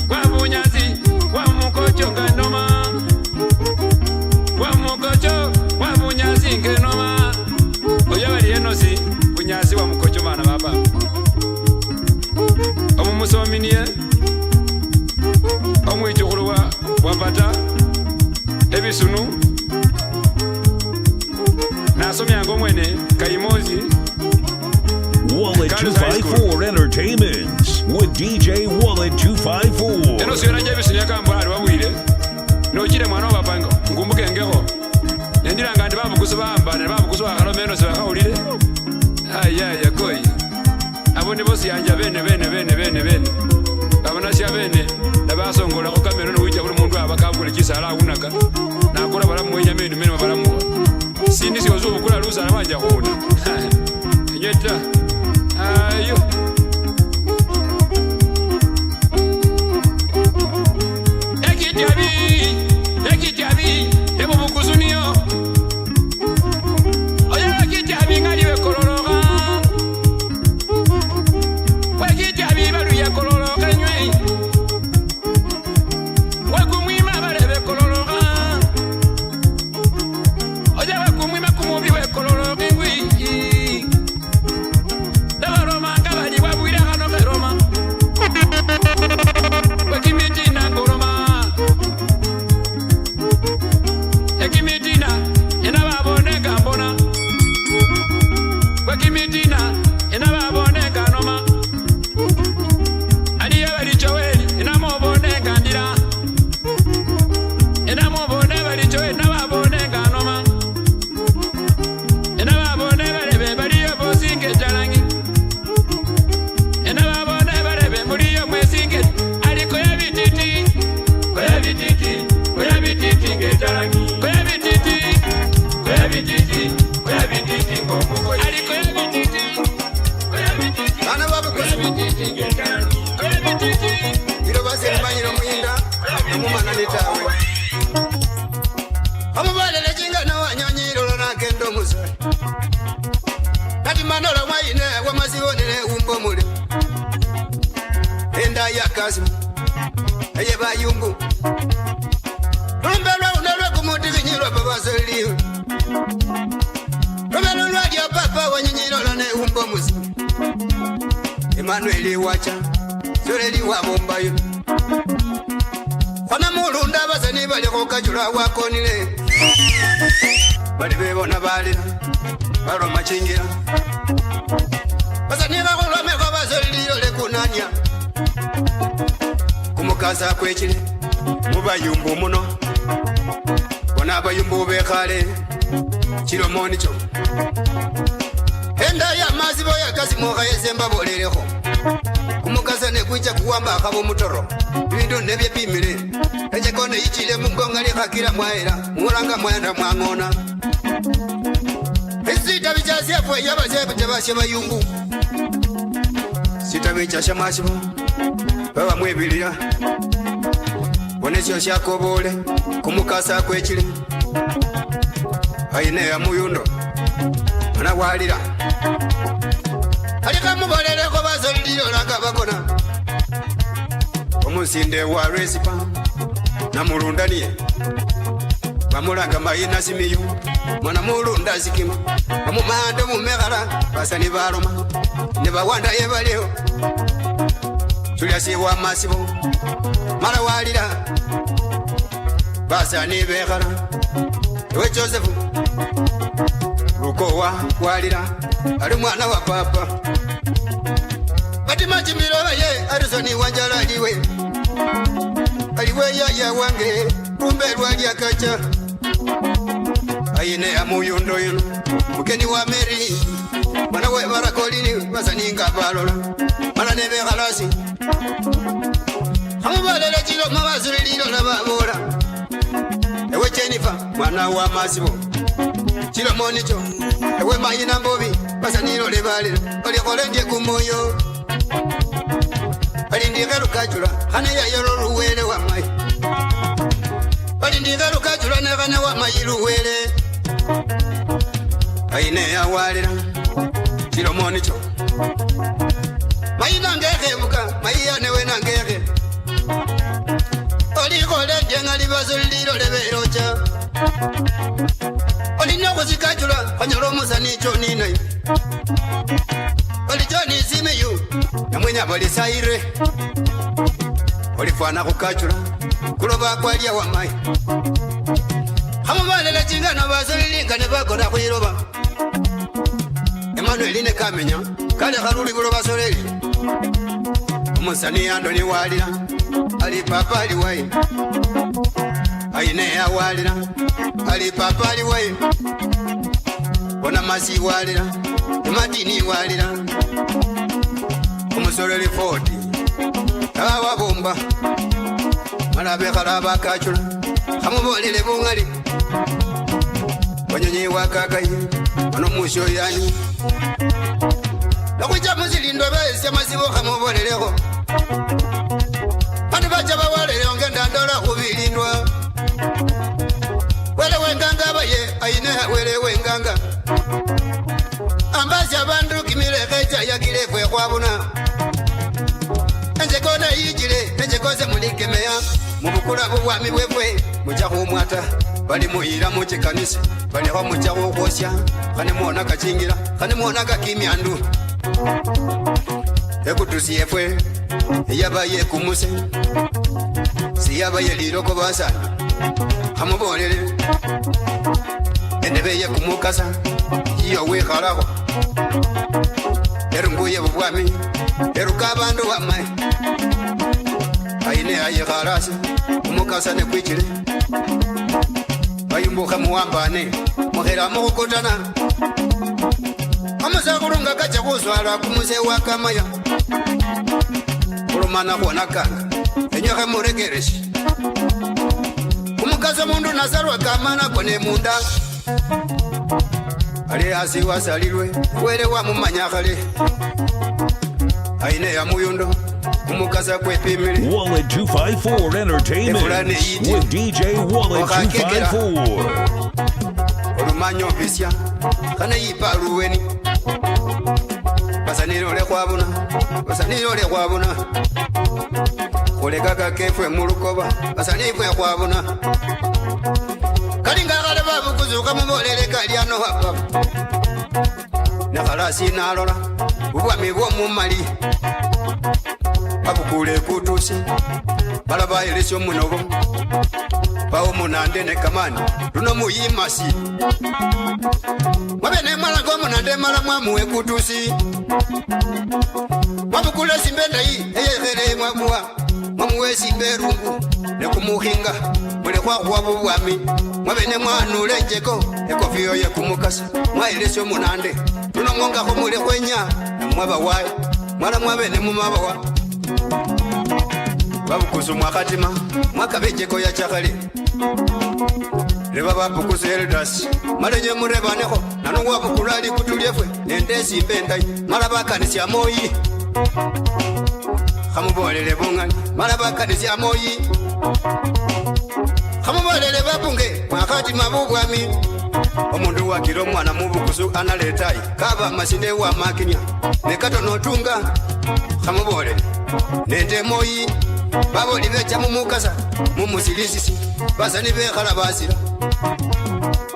wabunyasi wamukocho nganoma wamukocho wabunyasi ngenoma oyo aliye nosi bunyasi wamukocho mana baba omumusominie omwichukhulu wapata ebisunu nasomyanga omwene kaimozi Wallet 254 Entertainment with DJ Wallet 254. eno siyona jebisunu yakambula ali wabwile nochile mwana wabapanga ngumbukengeho nendiranga ndi babukusu bambane babukusu bakhaloma eno sibakhawulile ayaya koyi. abo nibo siyanja bene babona sya bene basongola ko kamera no wija buli mundu abakagule kisala unaka nakola balamu wenyama eno meno balamu sindi siyozo okula lusa na manja kuona nyeta ayo ekitiabi ebo bukuzuniyo oya ekitiabi ngaliwe kolologa ekitiabi baluya kolologa nywe wakumwima balebe kolologa oya wakumwima kumubi we kolologa ngwi dabaroma ngabali wabwira kano keroma wakimiti nangoroma Ekimitina, ena babone gambona. Ekimitina, ena babone ganoma. Aliya bali choweli, ena mobone gandira. Ena mobone bali choweli, ena babone ganoma. Ena babone balebe bali yo bosinge jalangi. Ena babone balebe muri yo mwesinge. Ali koya bititi ge jalangi. Amubale jinga na wanyanyiro na kendo musai Kati manola mwaine wa mazionere umbo mule Enda ya kazi Eye bayungu Rumbelwa unalwe kumuti vinyirwa baba zoliyo Rumbelwa ya papa wanyanyiro na umbo musi Emmanuel wacha Zoreli wabombayo Fana mulunda basani bali kokajula wakonile Bali bebona balira Balo machingira Basani bakolome kwa bazoliro lekunanya Kumukaza kwechile Mubayumbu muno Bona abayumbu bekale Chilo monicho Enda ya mazibo ya kazi moka yezemba bolereho Kumukaza nekwicha kuwamba akabo mutoro Bindu nebye pimile Eche kone ichile mungonga li kakira mwaera Mulanga mwenda mwangona Sita bichasi ya fwe yaba zebu jabashe bayungu Sita bichasha masibo Baba mwebilira Bonesyo shakobole Kumukasa kwechile Aine ya muyundo Mana walira Alika mubolele ko bazoliro langa bakona Omusinde wa resipa Na mulundaniye Bamulanga mayina simiyu Mwana mulunda zikima Omumando mumegala Basani baroma Neba wanda yebaleo Tulia siwa masibo Mara walira Basani begala Ewe Josefu Rukowa walira Ali mwana wa papa Bati machimiro ye Arizoni wanjala liwe Aliwe ya wange Rumbe lwali akacha Aine ya muyundo yuno Mukeni wa meri Mana we barakolini Basaninga balola Mana nebe galasi Hamubalele chilo mawazuri lilo na babola Ewe Jennifer Mwana wa masibo Chilo monicho Ewe mayina mbobi Basanilo lebalila Oli kolendye kumoyo Balindike lukajula Hane ya yolo luwele wa mai Balindike lukajula Nekane wa mai luwele Aine ya walila Chilo monicho Mayina ngeke muka Maiya newe na ngeke Oli kolendye ngali bazulilo lebelocha Oli nyoko zikajula Panyolo musani choni nai Oli choni sime yu Namwenya bali saire Oli fwana kukajula Kuloba kwa liya wa mai Hamubalele chinga na bazulili Kane bako na kuiroba Emmanuel ne kamenya Kale karuli kuloba soleli Musani ando ni walira Ali papa ali wai Aine ya walira Ali papa ali wai Bona masi walira Matini walira Umusoreli 40 Awa bomba malabe khalaba kachula khamubolele bungali wanyonyi wakakayi ano musho yani nakuja muzilindo bese masibo khamubolelekho bantu bacha bawalele ongenda ndola khubilindwa wele wenganga baye aine wele wenganga ambasya bantu kimilekhecha yakilefwe khwabuna enjekona yijile enjekose mulikemeya mubukula bubwami bwefwe mucha khumwata bali muyira muchikanisa balikho mucha khukhosya khane muona kachingira khane muona kakimyandu ekutusi yefwe yaba yekumuse siyaba yeliloko basani khamubolele endebe yekumukasa iyo wikhalakho erunguye bubwami eruka abandu bamaye aine ayikhalasi umukasa nekwikile bayumbukhe muwambane mukhela mukhukutana amasakhulunga kacha khuswala kumuse wakamaya khulumana khwonakanga enyokhe murekereshi umukasa mundu nasalwa kamana kone munda ali asi wasalilwe wele wamumanya khale aine ya muyundo umukasa kwepimili Wallet 254 Entertainment with DJ Wallet 254. olumanyo bisya khane yipaluweni basanilole khwabuna khulekaka kefwe mulukoba basanifwe khwabuna kalinga khale babukuzuka mubolele kalyano hapa nekhalasi nalola bubwami bwomumali babukule kutusi bala bayelesya omunobo bawo munande ne kamani luno muyimasi mwabene malanga omunande mala mwamuwe kutusi babukule simbendayi eyekhere mwamuwe simbe erungu nekumukhinga mulekwakhwa bubwami mwabene mwanule enjeko ekofiyo yekumukasa mwayelesya omunande luno mwongakho mulekhwenya mwabawaye mwala mwabene mumabawa babukusu mwakhatima mwakabejeko yachakhali leba babukusu eldasi malenye murebanekho nano wabukula ali kutulyefwe nende simbe endayi mala bakanisya moyi khamubolele bungani mala bakanisya moyi khamubolele bapunge mwakhatima bubwami omundu wakile omwana mubukusu analetayi kaba masinde wamakinya nekatonotunga khamubolele nende moyi baboli becha mumukasa mumusilisisi basani bekhala basila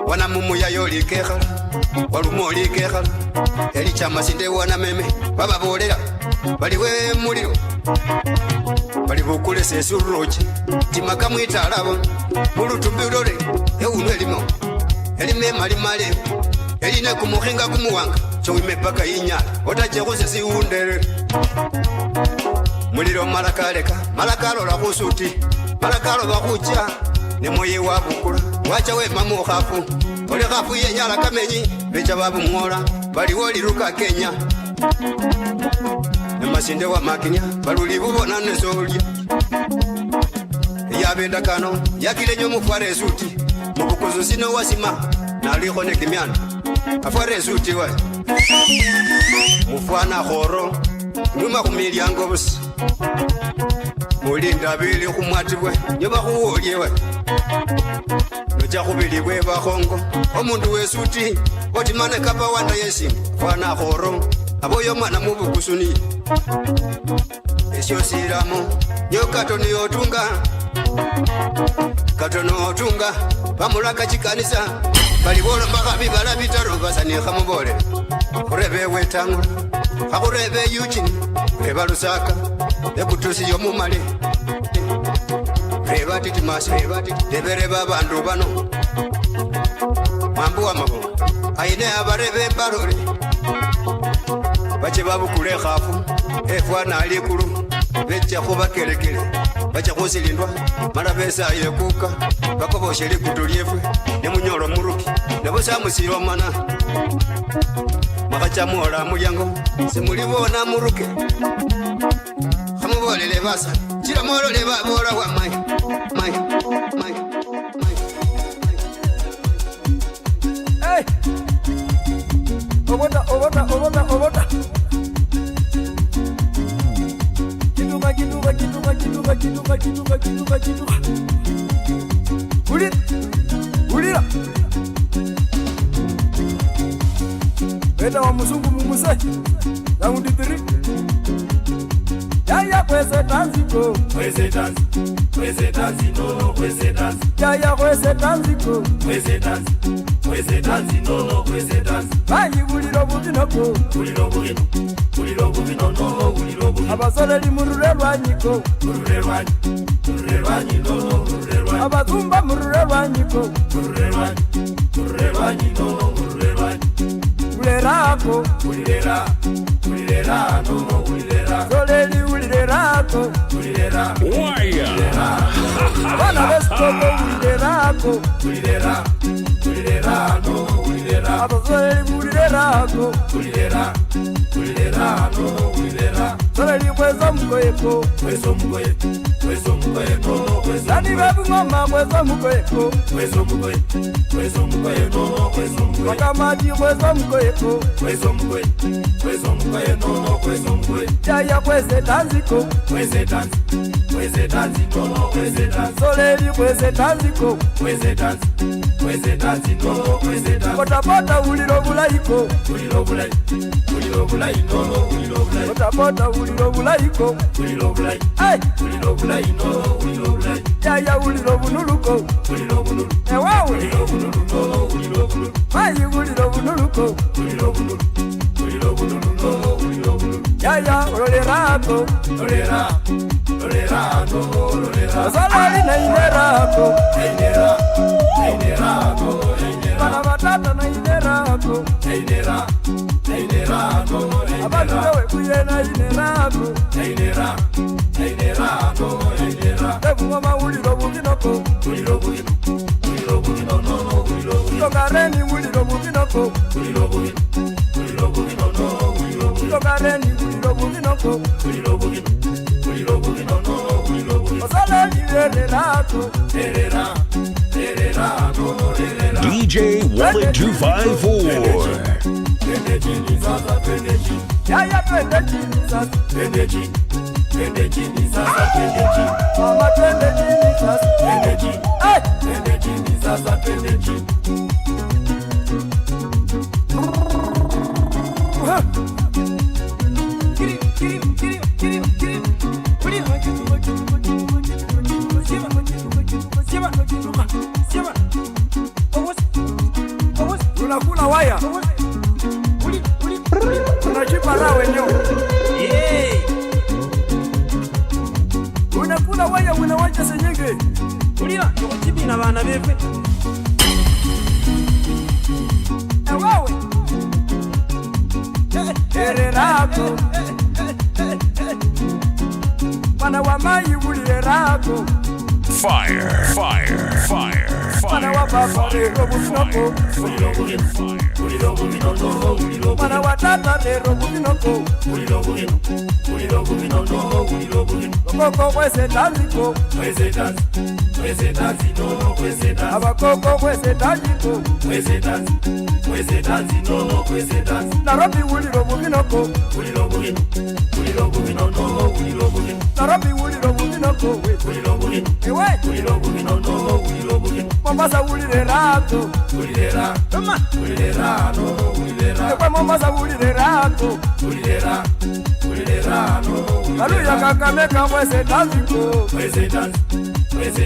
wana mumuya yolikekhala walumo olikekhala elicha masinde wana meme bababolela baliwe muliro bali bukule sesurochi timaka mwitalabo mulutumbi ulole ewunwe limo elime malimale eline kumukhinga kumuwanga chowime paka inyala otachekhuse siwundele muliro malakaleka malakalola khusuti malakaloba khucha nemoye wabukula wacha wema mukhafu oli khafu yenyala kamenyi becha babumwola baliwo liruka kenya nemasinde wamakinya baluli bubona nesolya yabenda kano yakilenyo mufware esuti mubukuzu sino wasima nalikho nekimyana afware esuti wa mufwana khoro numa khumilyango busi mulinda bili khumwatibwe nyoba khuwolyewe nocha khubilibwe bakhongo omundu wesuti otimane kapa wanda yesimba fwana khoro aboyo mwana mubukusuni esyo silamo nyo katoni otunga bamulaka chikanisa balibolo mbaka bibala bitaro basani khamubole khurebe wetangula khakhurebe yuchini reba lusaka ekutusi yomumale reba titimasi rebereba abandu bano mambu wamabonga aine abarebe mbarore bache babukule khafu efwana alikulu becha khubakelekele bacha khusilindwa mala besa yekuka bakoboshe likutu lyefwe nemunyolo muruki nebosamusilo mana mwakhachamuola mulyango simulibona muruke khamubolele basa chila molole babola wamayi Hey! Obota. Kituba. Ulira. Beta wa muzungu mumuse. Raundi 3. Yaya kwese tanziko. Kwese tanzi no kwese tanzi. Yaya kwese tanziko. Kwese tanzi no kwese tanzi. Bayi buliro bubinoko. Buliro bubino no buliro bubino. Abasole limurure rwanyiko. Murure rwanyi no murure rwanyi. Abazumba murure rwanyiko. Murure rwanyi no murure rwanyi. Ulirako. Ulirera no ulirera. Soleli ulirerako. Ulirera. Wire. Bana besko ulirerako. Ulirera no ulirera. Abazoli ulirerako. Ulirera no ulirera. Soleli kweza mkoyeko. Kwezo mkoye no kwezo. Dani babu mama kweza mkoyeko. Kwezo mkoye no kwezo mkoye. Makamati kweza mkoyeko. Kwezo mkoye no kwezo mkoye. Yaya kweze tanziko. Kweze tanzi no kweze tanzi. Soleli kweze tanziko. Kweze tanzi no kweze tanzi. Potapota uliro bulayiko. Uliro bulayi no uliro bulayi. Potapota uliro bulayiko. Uliro bulayi. Hey! Uliro bulayi no uliro bulayi. Yaya uliro bunuluko. Uliro bunulu. Ewa uliro bunulu no uliro bunulu. Mayi uliro bunuluko. Uliro bunulu no uliro bunulu. Yaya ulolerako. Lolera no lolera. Soleli na inerako. Inerako. Bana batata na inerako. Inerako. Abantu wewe kuyena inerako. Inerako. Ebu mama uliro bubinoko. Uliro bubino no uliro bubino. Tokareni uliro bubinoko. Uliro bubino no uliro bubino. Tokareni uliro bubinoko. Uliro bubino no uliro bubino. Soleli lererako. Lerera no lerera. DJ Wallet 254. Yaya twende chini sasa. Twende chini sasa. Mama twende chini sasa. Twende chini sasa. Twende chini. Unakula waya. Unajipara wenyewe. Unakula waya unawacha senyenge. Ulira tukujibi na bana befe. Ewawe. Ererako. Bana wa mayi ulirerako. Fire. Bana wa baba lero bubinoko. Bana wa tata lero bubinoko. Koko kwese tanziko. Kwese tanzi no kwese tanzi. Abakoko kwese tanziko. Kwese tanzi no kwese tanzi. Nairobi uliro bubinoko. Uliro bubino no uliro bubino. Nairobi uliro bubinoko. Uliro bubino. Ewe uliro bubino no uliro bubino. Mombasa ulirerako. Ulirera no ulirera. Ewe Mombasa ulirerako. Ulirera no ulirera. Aluya Kakamega kwese tanziko. Kwese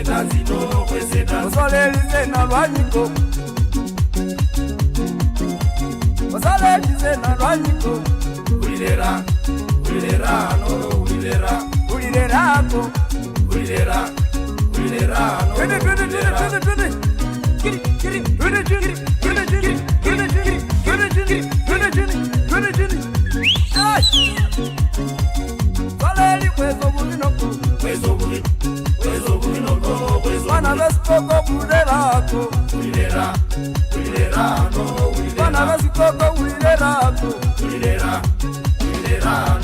tanzi no kwese tanzi. Soleli zena rwanyiko. Ulirera no ulirera. Ulirerako. Ulirera no. Soleli kwezo bubinoko. Kwezo bubino no kwezo. Bana besko ulirerako. Ulirera no ulirera. Bana besko ulirerako. Ulirera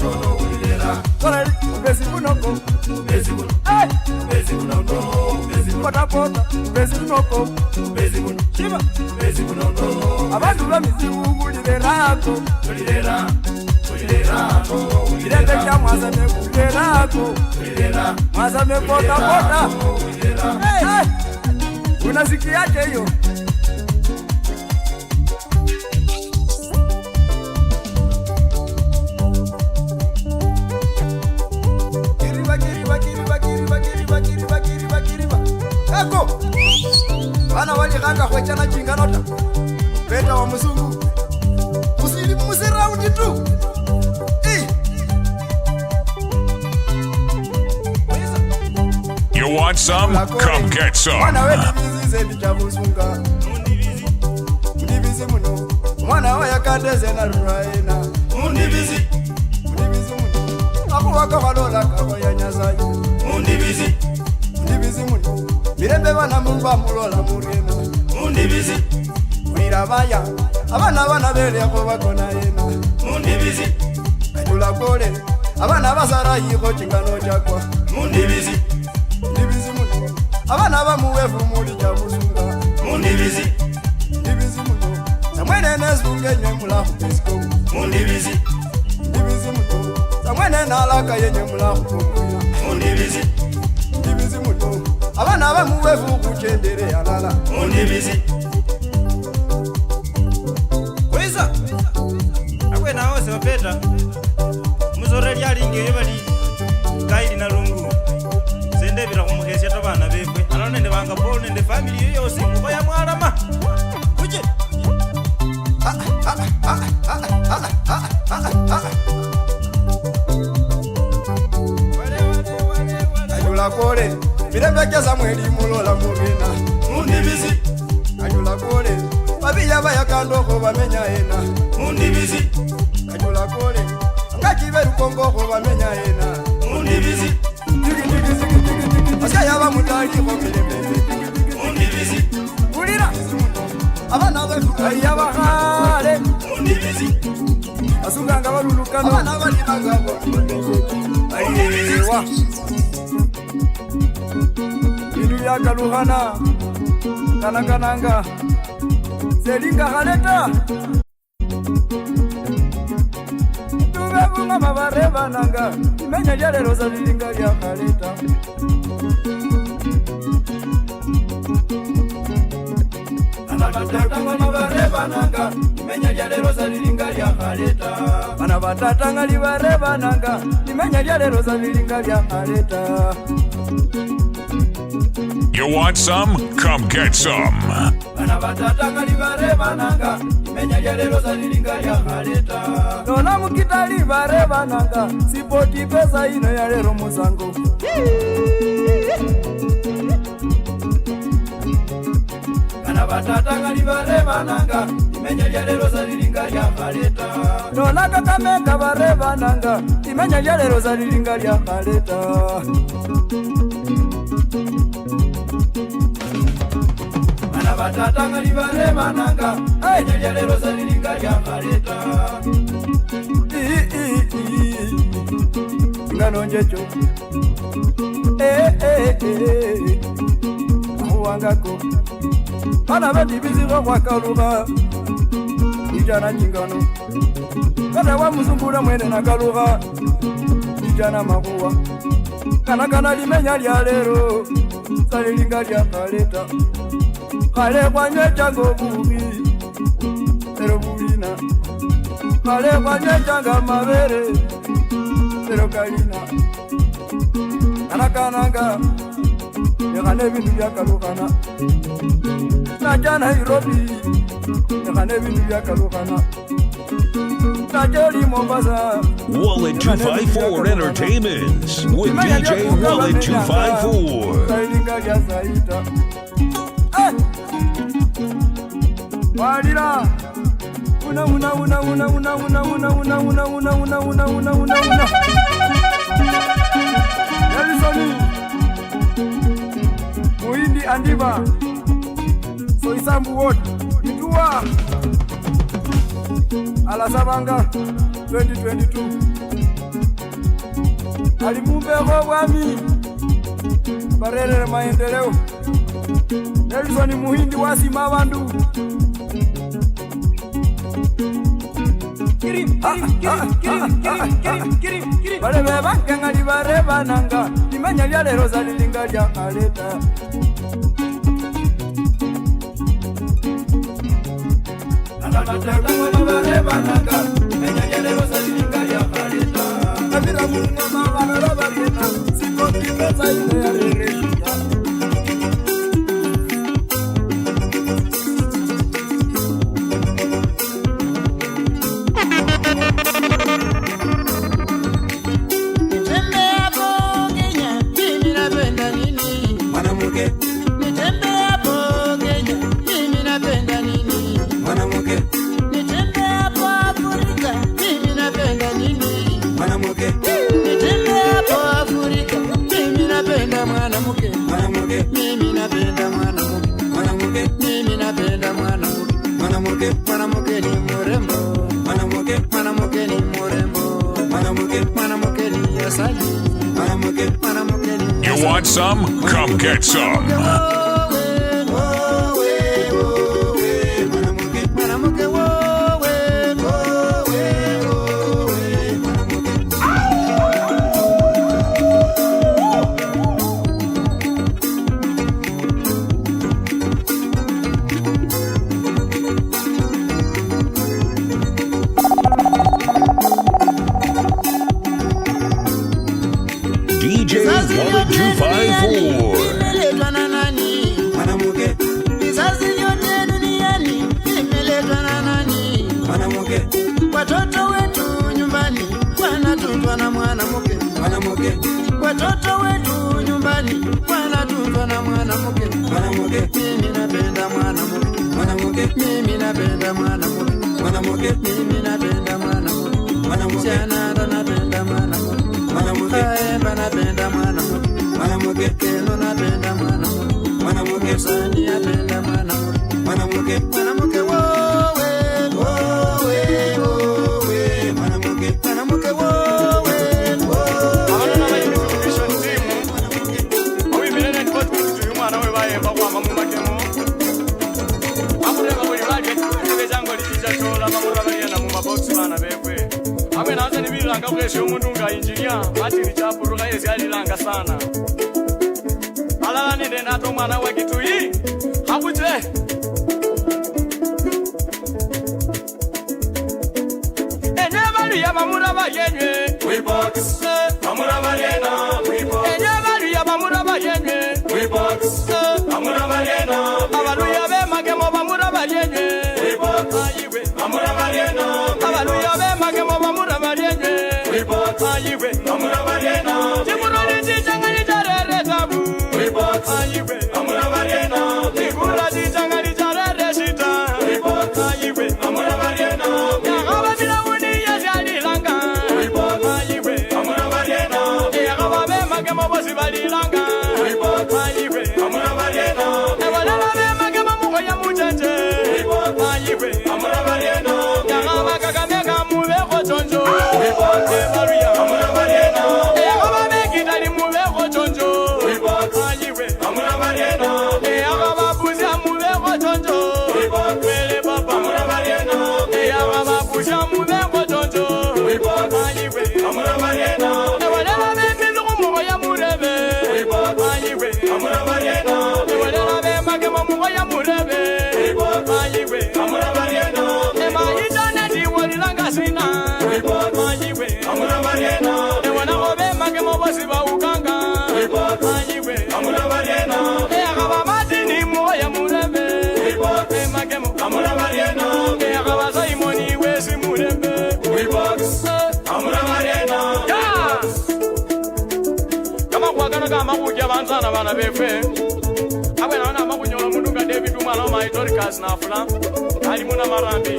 no ulirera. Soleli kwezo bunoko. Kwezo buno no. ngoko Shiba Abantu bamizibu kulirerako Ilete kia mwazame kulirerako Mwazame pota pota Hey, unasikiaje hiyo? Eko Bana wali ganga kwechana chinganota Peta wa mzungu Musili musiraundi tu You want some? Come get some. Mwana we divizi zebi chabuzunga Undivizi muno Mwana wa yakadeze na ruraena Undivizi muno Abu waka walola kama ya nyazayi Undivizi muno Mirembe wana mumba mulola murena Undivizi Uirabaya Abana bere yako wakona yena Undivizi Kajula kore Abana basara yiko chingano chakwa Undivizi muno Abana bamuwefu muri chabuzunga Undivizi muno Samwene nezunge nye mula hupesko Undivizi muno Samwene nalaka yenye mula hukumbuya Undivizi muno Abana bamuwefu kuchendere yalala Undivizi Kweza Akwe na hose wapeta Muzore lyalingi yebali Kaili na lungu Sende bila kumukesya tabana bekwe Alana nende banga polo nende family yose Mubaya mwalama Kuje Ajula kore Mirembe kesa mweli mulola mugena Undivizi Ajula kore Babiya baya kandoko bamenya ena Undivizi Ajula kore Ngachiberu kongoko bamenya ena Undivizi Asya yaba mutali ko mirembe Undivizi Ulira Abana befuka yaba hale Undivizi Asunganga balulukano Abana bali bagabo Ayiwa Idu ya kaluhana Kananga Selinga haleta Tubebunga mabareba nanga Imenya jale rosa lilinga ya haleta Anabatatanga mabareba nanga Imenya jale rosa lilinga ya haleta Anabatatanga libareba nanga Imenya jale rosa lilinga ya haleta You want some? Come get some. Anabatatanga libareba nanga Imenya jale rosa lilinga ya haleta Nona mukita libareba nanga Sipoti pesa ino ya lero muzango Anabatatanga libareba nanga Imenya jale rosa lilinga ya haleta Nona kakameka bareba nanga Imenya jale rosa lilinga ya haleta Anabatatanga libareba nanga Imenya jale rosa lilinga ya haleta Ngano njecho Ahuangako Bana bati bizigo kwa kaluga Ijana chingano Kada wa muzungura mwene na kaluga Ijana mahuwa Kana limenya lya lero Salilinga lya haleta Kale kwa nyecha bubi Pero bubina Kale kwa nyecha mabere Pero kalina Kananga Nekane bintu ya kalukana Naja Nairobi Nekane bintu ya kalukana Najeli Mombasa Wallet 254 Entertainment with DJ Wallet 254 Sailinga ya Saita Walira Una Elisoni Muindi Andiva Soisambu wote Itua Alasabanga 2022 Alimumbe kwa wami Barele maendeleo Nelson Muhindi wasima bandu bale bebanga li barebananga limanya lya lero zalilinga lya aleta You want some? Come get some. DJ Wallet 254. Watoto wetu nyumbani wanatunzwa na mwanamke. Watoto wetu nyumbani wanatunzwa na mwanamke. Mimi napenda mwanamke. Mimi napenda mwanamke. Mimi napenda mwanamke. Jana ndo napenda mwanamke. Kaemba napenda mwanamke. Keno napenda mwanamke. Sani napenda mwanamke. Mwanamke wowe wowe wowe mwanamke wowe abana n'abayimbi vision team owi milele nipoti kutuyu mwana we bayemba kwamba mumakemo amureba buli baje tebe jango likiza chola mamura bayena mu mabox bana bekwe amwe naanza nibilanga kwese umuntu nga engineer ati lichapuruka yesi alilanga sana alala nende nato mwana we kituyi habuje Bamura bayenye we box Bamura bayena we box Enyabalu bamura bayenye we box Bamura bayena abaluya be magemo bamura bayenye we box ayiwe Bamura bayena abaluya be magemo bamura bayenye we box ayiwe Bamura bayena timuroni tijangani tarere tabu we box ayiwe Bamura bayena tikura tijangani tarere shita we box ayiwe Bamura bayena Banzana bana befe abena wana makunyola mundu nga David umwana ma Dorcas na fula ali muna marambi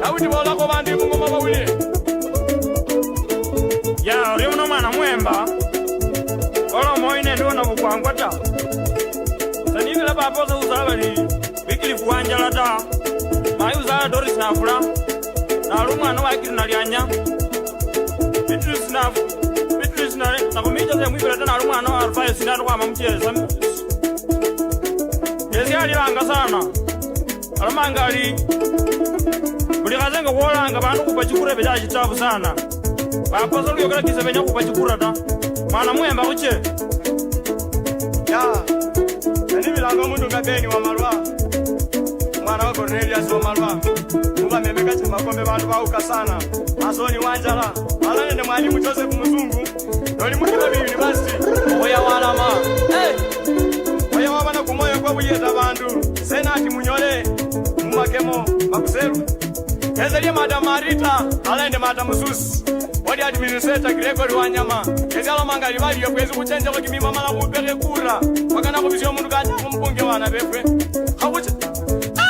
Daudi bola ko bandi mungoma bawili ya uri uno mwana mwemba olo moine ndo na bukwangwata sanini la babo za uzabali wikili kuanjala ta mayu za Doris na fula na rumwana wakiri na lyanya Beatrice na kumija ze mwibira tena rumwana wa Arfayo sinano kwa mamcheza alilanga sana. Alamanga ali. Buli kazenga kuolanga bantu kupachikura beja chitabu sana. Bapazo lyo kala kisa benya kupachikura ta. Mwana mwemba kuche. Ya. Nani bilanga mundu ngabeni wa Malwa. Mwana wa Cornelius wa Malwa. Kuba memeka chama kombe bantu bauka sana. Masoni wanjala. Ala nende mwalimu Joseph Muzungu. Noli mukila bi university. Oya walama. Hey. Oya wabana kumoyo kwa buyeta bantu. Senati munyole. Mumakemo makuseru. Ezelia Madam Marita. Ala nende Madam Mususi. Wadi administrator Gregory Wanyama. Ezalo mangali bali yokwezi kuchenja kwa kimima mala kupere kura. Wakana kubisyo mundu kanja kumbunge wana befwe. Habuche.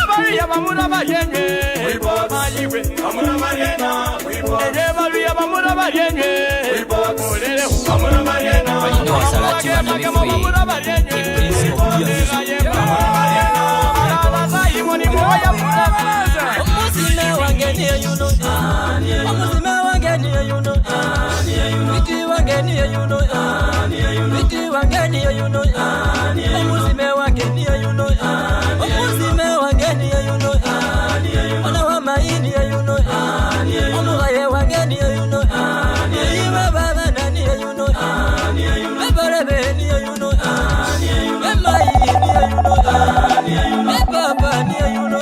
Abali ya bamura bayenye. Wibo mayiwe. Bamura bayena. Wibo. Ebali ya bamura bayenye. Wibo. Olele bamura bayena. Wajino wa salati wanamifwe. Ipenzi kubiya Omuzime wange niye yuno. Omuzime wange niye yuno. Witi wange niye yuno. Witi wange niye yuno. Omuzime wange niye yuno. Omuzime wange niye yuno. Ona wa mai niye yuno. Omugaye wange niye yuno. Iwe baba na niye yuno. Ebarebe niye yuno. Emai niye yuno. Ebaba niye yuno.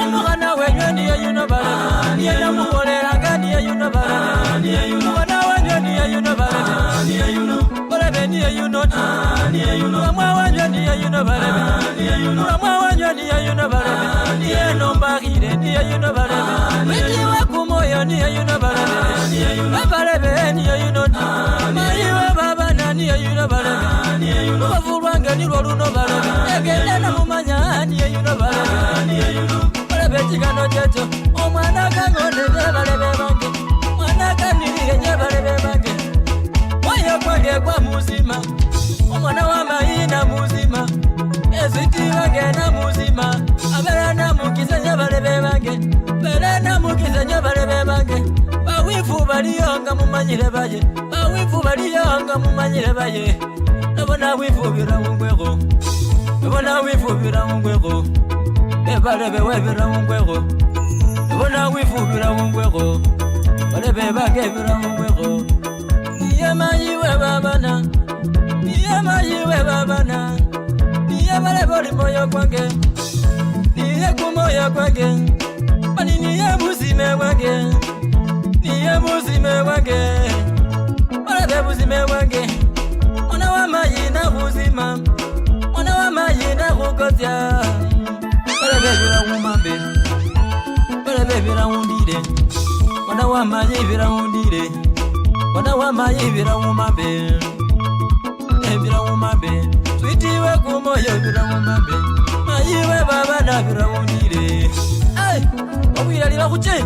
Omugana wenye niye yuno barebe. Niye namukolelanga niye yuno barebe. Omugana wenye niye yuno barebe. Barebe niye yuno. Omwa wenye niye yuno barebe. Omwa wenye niye yuno barebe. Niye nombagire niye yuno barebe. Witiwe kumoyo niye yuno barebe. Barebe niye yuno. Mayiwe baba na niye yuno barebe. Mubavulwange nilwo luno barebe. Egende namumanya niye yuno barebe. Barebe chikano checho. Omwana kangonde barebe bange. Mwana kaniriye nye barebe bange. Moyo kwange kwa muzima. Omwana wa maina muzima. Eziti wange na muzima. Abera na mukiza nye barebe bange. Bera na mukiza nye barebe bange. Bawifu baliyonga mumanyire baye. Bawifu baliyonga mumanyire baye. Nabona wifu bira mungwego. Nabona wifu bira mungwego. Barebe webira mungwego. Nabona wifu bira mungwego. Barebe bange bira mungwego. Niye mayiwe babana. Niye mayiwe babana. Niye barebe moyo kwange. Niye kumoyo kwange. Mani niye muzime wange. Niye muzime wange. Barebe muzime wange. Ona wa mayi na muzima. Ona wa mayi na kukotya. Barebe bira umambe. Barebe bira undire. Ona wa mayi bira undire. Ona wa mayi bira umambe. Bira umambe. Twitiwe kumoyo bira umambe. Mayiwe baba na bira undire. Ay, obwira liba kuche.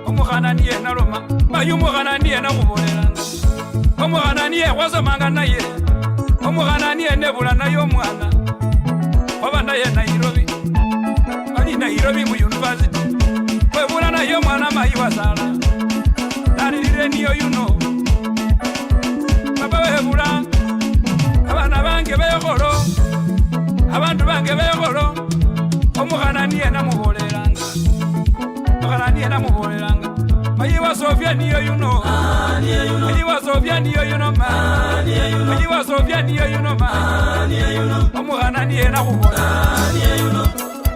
Omugana niye naloma. Bayumugana niye nakubolelanga. Omugana niye wasomanga naye. Omugana niye nebula naye omwana. Oba naye Nairobi. Ali Nairobi mu university. Webula naye omwana mayiwa sala. Nalire niyo yuno. Baba webula. Abana bange begoro. Abantu bange begoro. Omugana niye namubolelanga. Omugana niye namubolelanga. Mayiwa Sofia niyo yuno. Mayiwa Sofia niyo yuno ma. Mayiwa Sofia niyo yuno ma. Omugana niye nakubolelanga.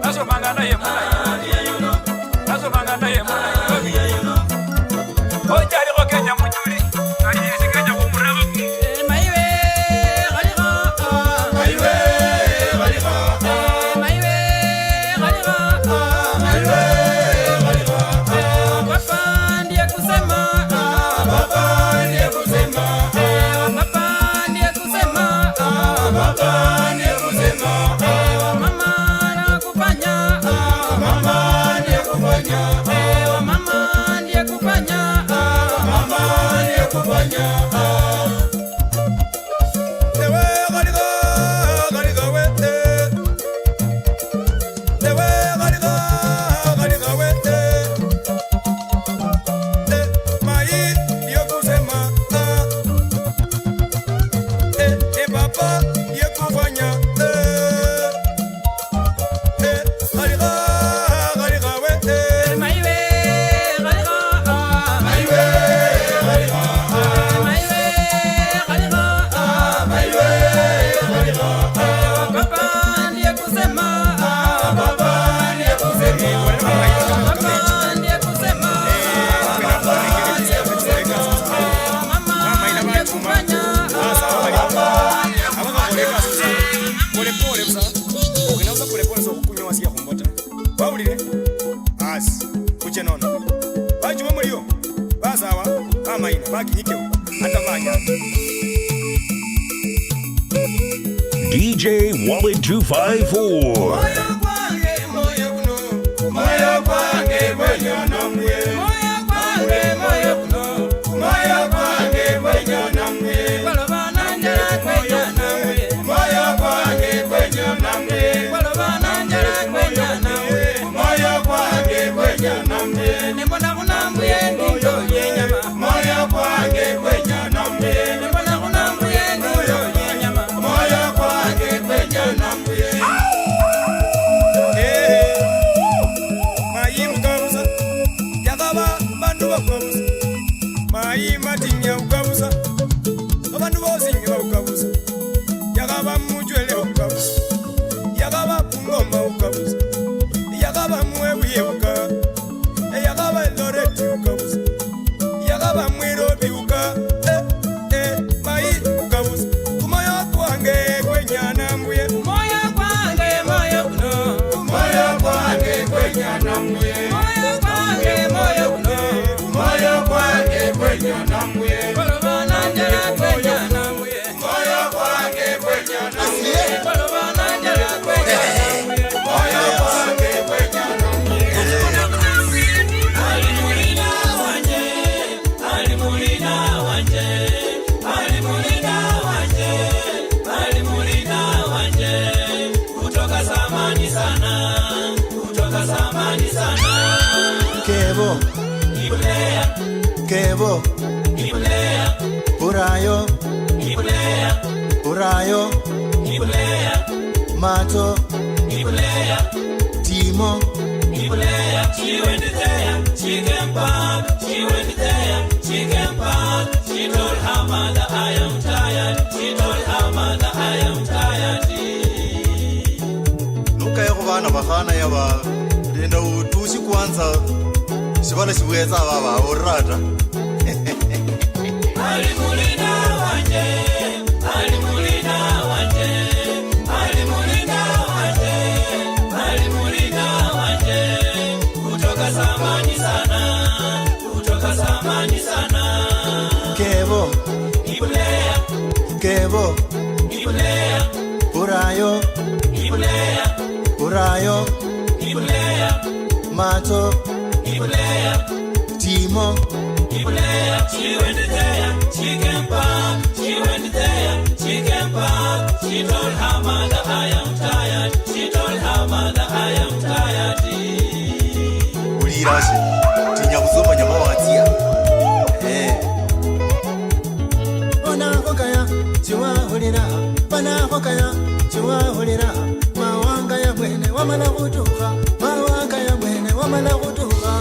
Nasomanga naye mula. Nasomanga naye mula. Ojali ko Kenya mujuri. Ayisi Kenya kumuraba. Mayiwe galiga. Mayiwe galiga. Mayiwe galiga. Mayiwe galiga. Papa ndiye kusema. Papa ndiye kusema. Papa ndiye kusema. Papa ndiye kusema. Mama na kufanya. Mama kuchenona baji mulio bazawa amaina bakinyike atavanya DJ Wallet 254. Kevo, Urayo, Urayo, Mato, Timo, she went there, she came back, she went there, she came back, she told her mother I am tired, she told her mother I am tired. Luka ya kubana bafana ya ba, ndenda utushi kwanza, sibala sibueza baba orata. Alimulina wanje, alimulina wanje, alimulina wanje, alimulina wanje, kutoka zamani sana, kutoka zamani sana. Kevo, Ibulea, Kevo, Ibulea, Urayo, Ibulea, Urayo, Ibulea, Mato, Ibulea, Timo, Ibulea, she went there, she came back, she went there, she came back, she told her mother I am tired, she told her mother I am tired. Ulirashi, tinyabuzoma nyama watia. Ona hokaya, chiwa hulira, pana hokaya, chiwa hulira, mawanga ya mwene wamala kutuka, mawanga ya mwene wamala kutuka.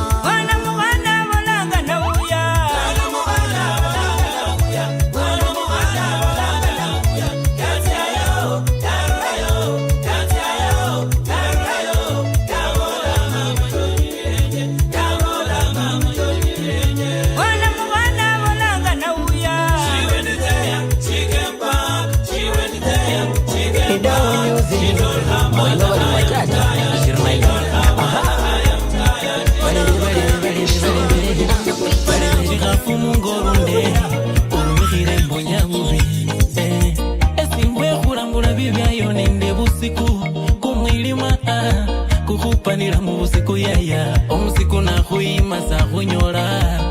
Kukupanira mu busiku yaya omusiku nakhuyima sakhunyola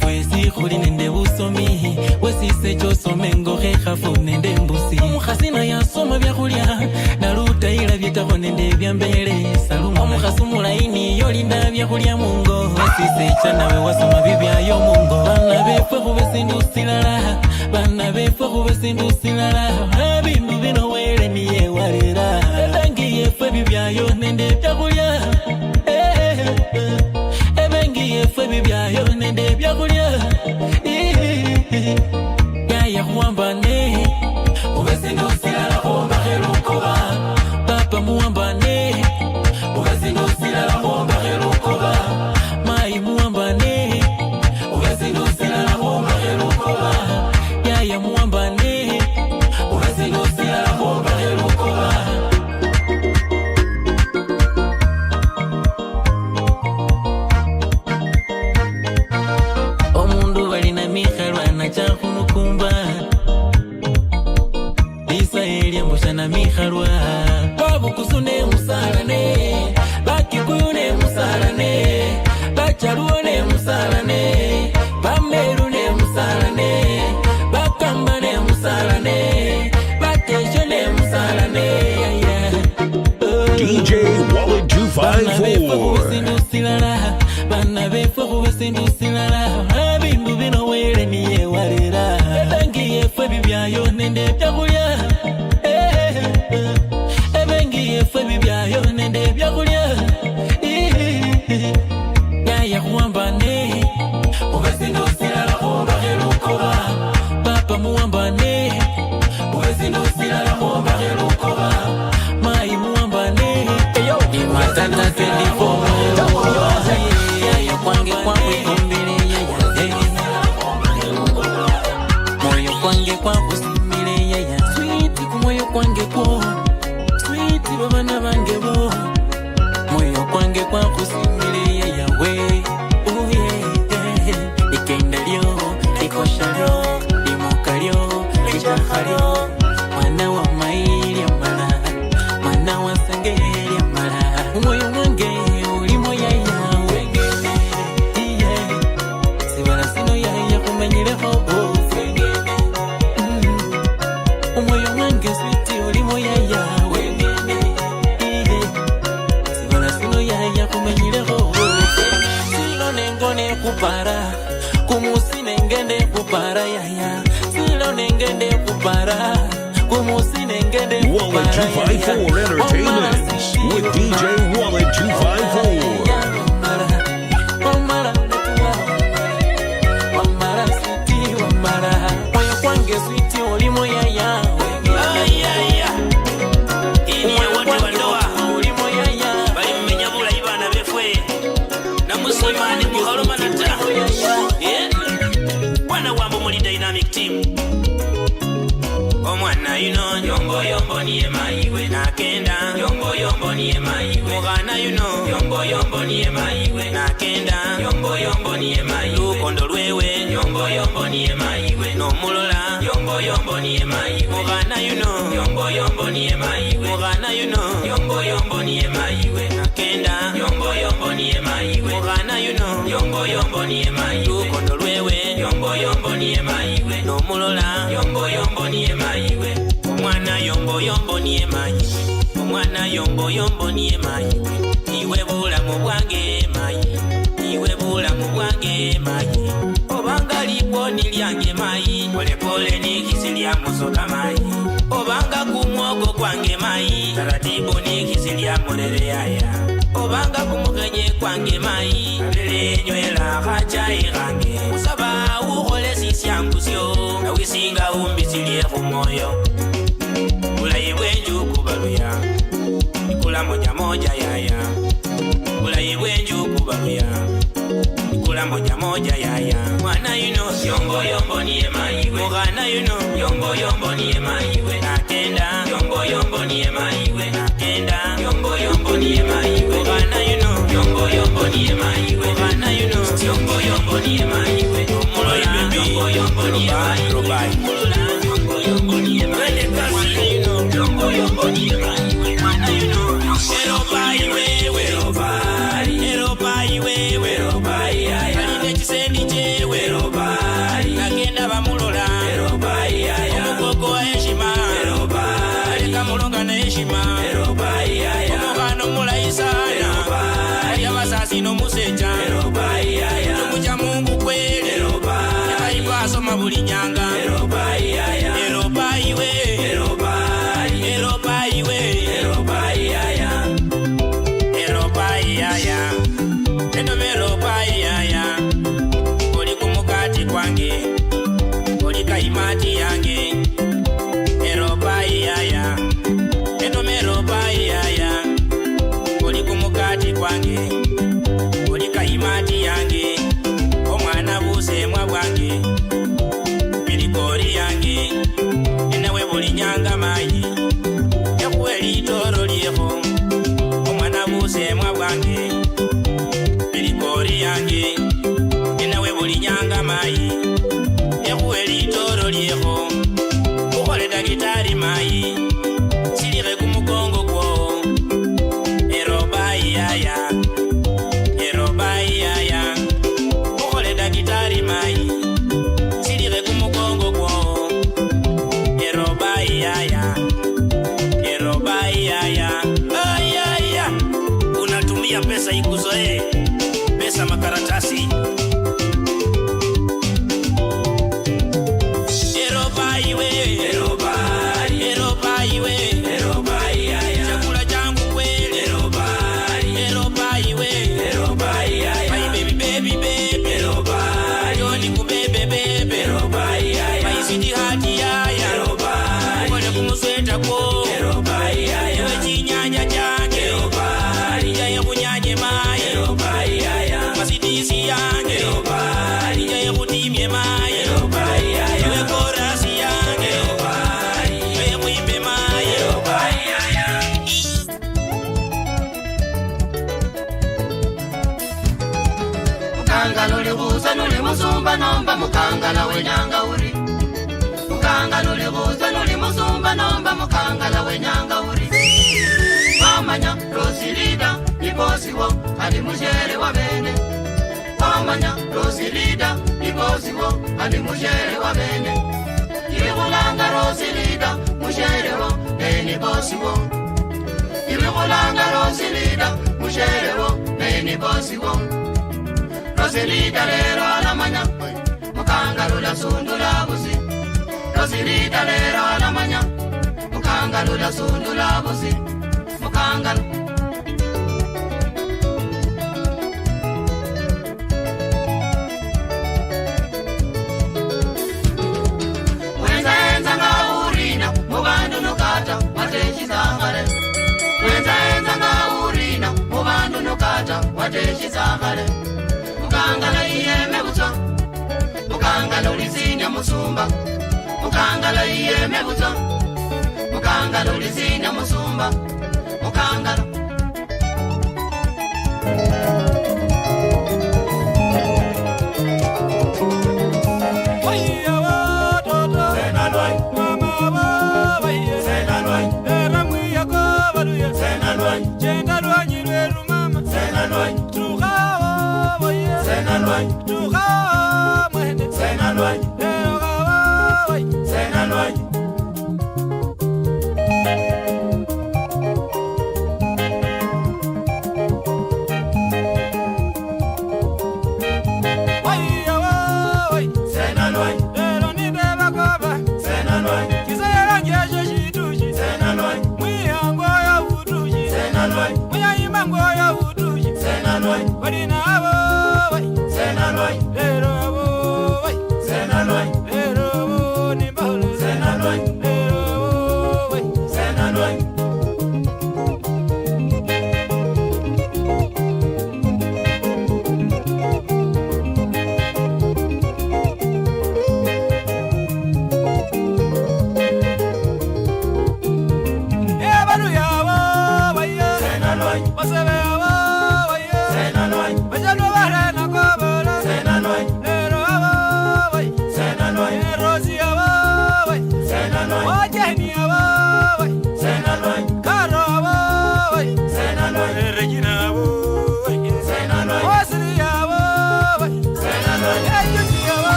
fwesi khuli nende busomi wesise kyosome ngokhekhafu nende mbusi omukhasi naye asoma byakhulya nalutayila byetakho nende byambele saluma omukhasi mulaini yolinda byakhulya mungo wesise kya nawe wasoma bibyayo mungo bana befwe khube sindu silala bana befwe khube sindu silala ebindu bino wele niye walera ebengi yefwe bibyayo nende byakhulya ebengi yefwe bibyayo nende byakhulya yaya khuwambane ube sindu silala khumbakhe lukoba papa muwambane ube sindu silala khumbakhe lukoba mayi muwambane ube sindu silala khumbakhe lukoba yaya muwambane ube sindu silala khumbakhe lukoba. Bachaluo ne musalane, Bameru ne musalane, Bakamba ne musalane, Bakesho ne musalane. DJ Wallet 254. Bana befo kubesindusilala, abindu bino wele niye walera. Ebengi yefe bibyayo nende byakulya. Ebengi yefe bibyayo nende byakulya. Yaya kuwambane, kubesindusilala kubagelukoba. Papa muwambane, kubesindusilala kubagelukoba. Mai muwambane, imatata telefo. Kwange kwangu ikumbile yaya moyo kwange kwangu simile yaya sweet kumoyo kwange kwa sweet babana bange bo moyo kwange kwangu simile yaya we oh yeah ikenda lyo ikoshalyo imokalyo ijahalyo mwana wa maili amala mwana wa sangeli amala moyo wange ulimo yaya kupara kumusine ngende kupara yaya silo nengende kupara kumusine ngende kupara Wallet 254 Entertainment with DJ Wallet 254. Wamara sweetie wamara moyo kwange sweetie olimo yaya ini ya wote wandoa olimo yaya bali mmenya bulayi bana befwe namusimani muhaloma nata wana wambo muli dynamic team omwana yuno yombo yombo niye maiwe nakenda yombo yombo niye maiwe mugana yuno yombo yombo niye maiwe nakenda yombo yombo niye maiwe lukondo lwewe yombo yombo niye maiwe nomulola yombo yombo niye maiwe mugana yuno yombo yombo niye maiwe mugana yuno yombo yombo niye maiwe nakenda yombo yombo niye maiwe mugana yuno yombo yombo niye maiwe lukondo lwewe yombo yombo niye maiwe nomulola yombo yombo niye maiwe omwana yombo yombo niye maiwe omwana yombo yombo niye maiwe iwe bulamu bwange maiwe iwe bulamu bwange maiwe obanga liponi lyange mai pole pole nikisilia musota mai obanga kumwogo kwange mai taratibu nikisilia mulele yaya obanga kumukenye kwange mai abele nywela hachai gange usaba uhole sisiangusyo na wisinga umbisilie kumoyo ulayi bwenju kubaluya ikula moja moja yaya ulayi bwenju kubaluya ikula moja moja yaya mwana yuno yombo yombo niye maiwe mugana yuno yombo yombo niye maiwe nakenda yombo yombo niye maiwe nakenda yombo yombo niye maiwe mugana yuno yombo yombo niye maiwe mugana yuno yombo yombo niye maiwe mulola yombo yombo niye maiwe mulola yombo yombo niye maiwe mwana yuno yombo yombo niye maiwe mwana yuno erobai wewe erobai wewe erobai aline chisendi chewe erobai nakenda bamulola erobai omugogo wa heshima erobai aleka mulonga na heshima erobai omugano mulayi sana erobai abasasi n'omuseja erobai tumuja Mungu kweli erobai ebaibu asoma buli nyanga erobai erobai we erobai erobai we erobai erobai eno merobai oli kumukati kwange oli kaimati yange erobai eno merobai oli kumukati kwange oli kaimati yange omwana busemwa bwange bilikori yange enawe buli nyanga mayi yakuweli toro lyeho omwana busemwa bwange bilikori yange enawe buli nyanga mayi yakuweli toro lyeho ukole dakitari mayi silire kumugongo kwo erobai pesa makaratasi. Chakula changu kweli. My baby. Yoni kubebe bebe. My hati yaya. Mwana kumusweta ko. Iwe chinyanya change. Ijaye kunyanye maye. Masitisi yange. Ijaye kutimye maye. Iwe korasi yange. Iwe kuimbe maye. Mukanga nuli buza nuli musumba nomba mukangala wenyanga uri. Mukanga nuli buza nuli musumba nomba mukangala wenyanga uri. Wamanya Rosilida ni bosi wo ali mujere wa bene. Wamanya Rosilida ni bosi wo ali mujere wa bene. Iwe kulanga Rosilida mujere wo ni bosi wo. Iwe kulanga Rosilida mujere wo ni bosi wo. Rosilida lero alamanya mukangalula sundula busi. Rosilida lero alamanya mukangalula sundula busi. Mukangalu Wenza nga urina mubandu nukata wateshi zangale. Wenza nga urina mubandu nukata wateshi zangale. Mukangala iyeme buto. Mukangala ulizinya musumba. Mukangala iyeme buto. Mukangala ulizinya musumba. Mukangala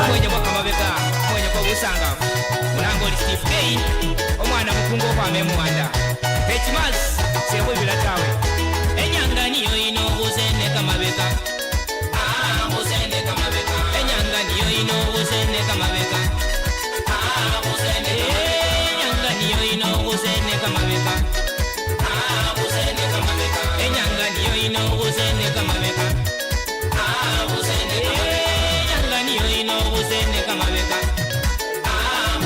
mwenye kwa kamabeka mwenye kwa usanga mulango li Steve Kane omwana mukungo kwa memuanda Petmas sebo bila tawe enyanga niyo ino uzene kamabeka uzene kamabeka enyanga niyo ino uzene kamabeka uzene enyanga niyo ino uzene kamabeka uzene kamabeka enyanga niyo ino uzene kamabeka uzene kamabeka niyo ino uzene kamabeka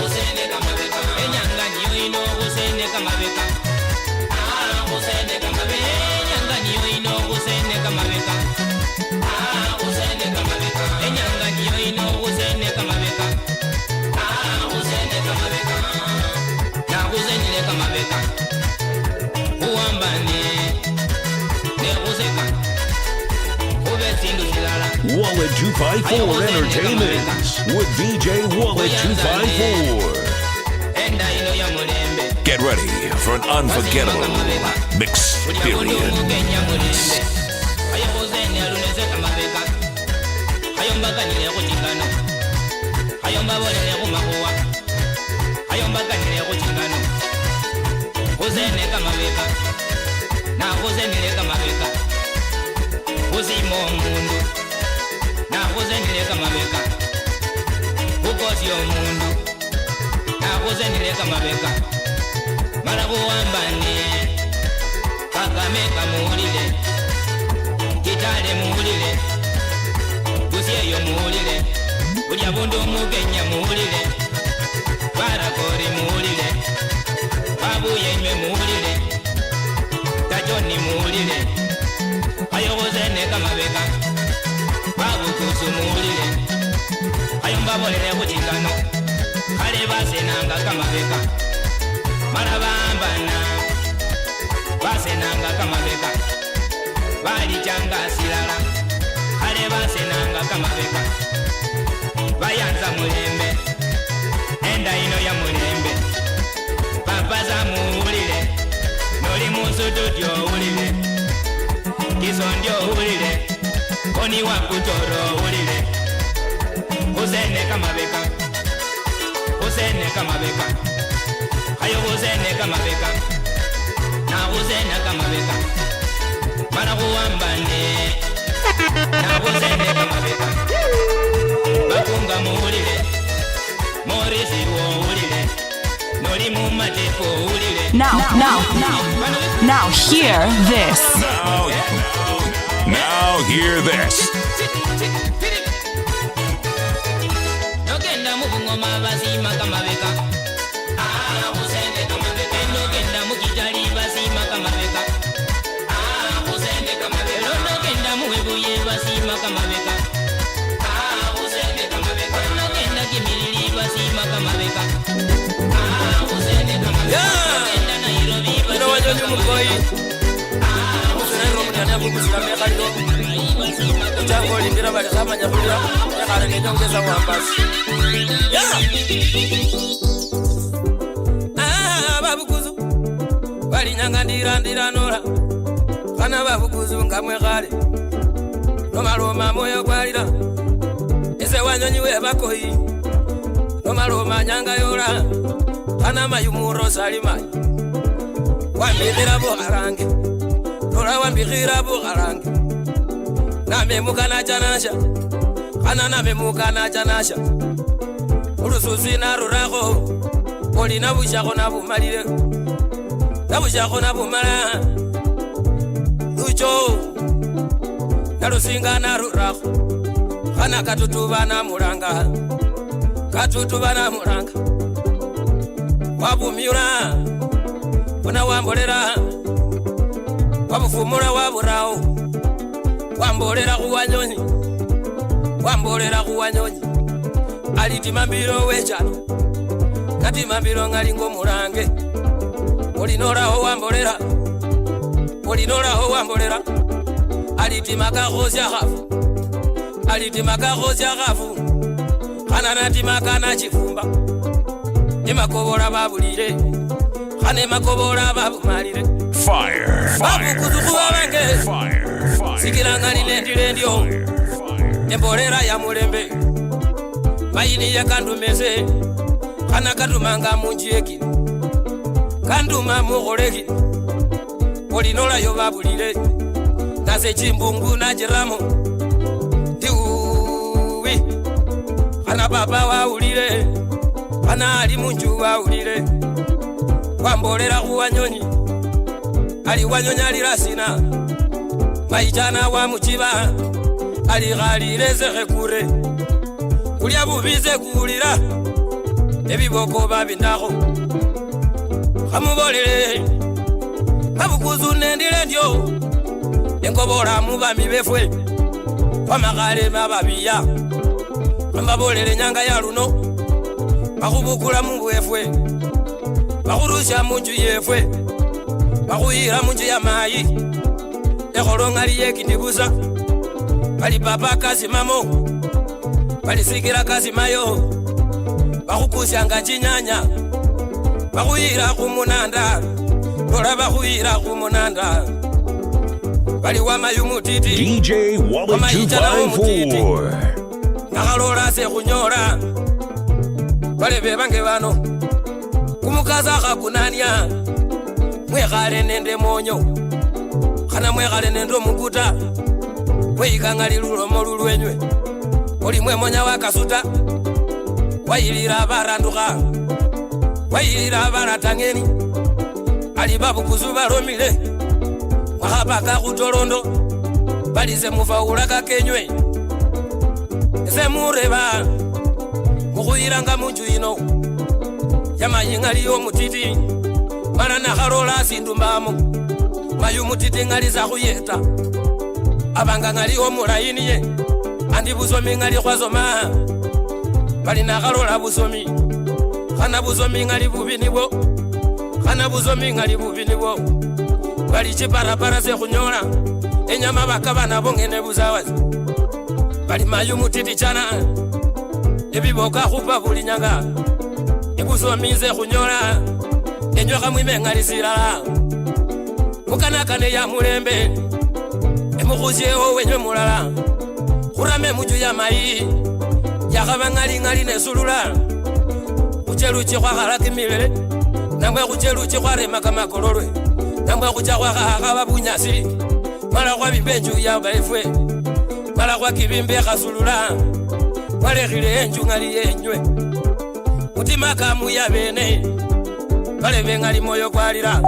uzene kamabeka enyanga niyo ino uzene kamabeka uzene kamabeka enyanga niyo ino uzene kamabeka uzene kamabeka enyanga niyo ino uzene kamabeka uzene kamabeka na uzene kamabeka uambane ne uzeka ubetindu zilala Wallet 254 Entertainment with DJ Wallet 254. Get ready for an unforgettable experience. nakuzene kamabeka nakuzenile kamabeka uzimo omundu nakuzenile kamabeka ukosi omundu nakuzenile kamabeka mala kuwambane kakameka muwulile kitale muwulile kusyeyo muwulile kulya bundu mugenya muwulile barakori muwulile babuyenywe muwulile tajoni muwulile ayokuzene kamabeka babukusu muwulile ayo mbabolele kuchingano kale basenanga kamabeka mala bambana basenanga kamabeka balichanga silala kale basenanga kamabeka bayanza mulembe enda ino ya mulembe papaza muwulile noli musututi owulile kisondi owulile oni wakutoro owulile uzene kamabeka uzene kamabeka ayo uzene kamabeka na uzene kamabeka mala kuwambane na uzene kamabeka bakunga muwulile morisi wowulile noli mumatefu owulile Now hear this. Now hear this. nogenda mubungoma basima kamabeka uzene kamabeka nogenda mukitali basima kamabeka uzene kamabeka nogenda muwebuye basima kamabeka uzene kamabeka nogenda kimilili basima kamabeka uzene kamabeka nogenda Nairobi basima kamabeka Jango lindira bali kama nyafulira yakare ngejongeza wambasi babukuzu bali nyangandira ndira nola kana babukuzu ngamwe kale nomaloma moyo kwalira ese wanyonyi we bakoyi nomaloma nyanga yola kana mayumuro salima wambira bo arange nola wambira bo arange name mukana janasha kana name mukana janasha ulususi na rurako oli na bushako na bumalire na bushako na bumala ucho na rusinga na rurako kana katutuba na mulanga wabumira kuna wambolera wabufumura waburao wambolera kuwanyonyi alitimambiro wechano katimambiro ngalingo mulange olinoraho wambolera alitimakakhosya khafu khana natimakana chifumba emakobola babulire khana emakobola babumalire babukuzukubabange sikilanga linendile ndio embolera ya mulembe mayini ya kandumeze khana katumanga munjiyeki kanduma mukholeki olinolayo babulire nase chimbungu najiramo ndiuwi khana baba wawulire khana ali munju wawulire wambolera kuwanyonyi ali wanyonyi alirasina maijana wa muchiba alikhalile zekhekure kulya bubize kuwulira ebiboko babindakho khamubolele babukuzu nendile ndio enkobola mubami befwe kwamakhale mababiya khambabolele nyanga ya luno bakhubukula mubwefwe bakhurusya munju yefwe bakhuyira munju ya mayi ekholonga liyekindibusa bali papa kasimamo balisikila kasimayo bakhukusyanga chinyanya bakhuyira khumunanda lola bakhuyira khumunanda bali wamayu mutiti DJ Wallet 254 nakhalola sekhunyola balebe bange bano kumukaza khakunania Mwekale nende monyo Kana mwekale nendo mukuta Weikanga lilulomo lulwenywe Oli mwe monya wakasuta Wailira baranduka Wailira baratangeni Alibabu kuzuba romile Mwahapaka kutolondo Balize mufaulaka kenywe Eze mureba Mukuiranga munju ino Yama yingali yo mutiti Mana na harola sindumbamo Mayu mutiti ngali za kuyeta Abanga ngali yo mulaini ye Andi buzomi ngali kwa zoma Bali na harola buzomi Kana buzomi ngali bubinibo Kana buzomi ngali bubinibo Bali chiparapara se kunyola Enyama bakabana bongene buzawazi Bali mayu mutiti chana Ebiboka kupa buli nyanga Ebuzomize kunyola Enyoka mwime ngali silala Mukanakane ya mulembe Emukuzyeho wenywe mulala Kurame muju ya mayi Yakaba ngali nesulula Kucheluchi kwa haraki milele Nambwe kucheluchi kwa remaka makololwe Nambwe kucha kwa kakaba bunyasi Mala kwa bibenju ya baifwe Mala kwa kibimbe kasulula Wale hile enju ngali yenywe Mutima kamu ya bene Wale bengali moyo kwa lira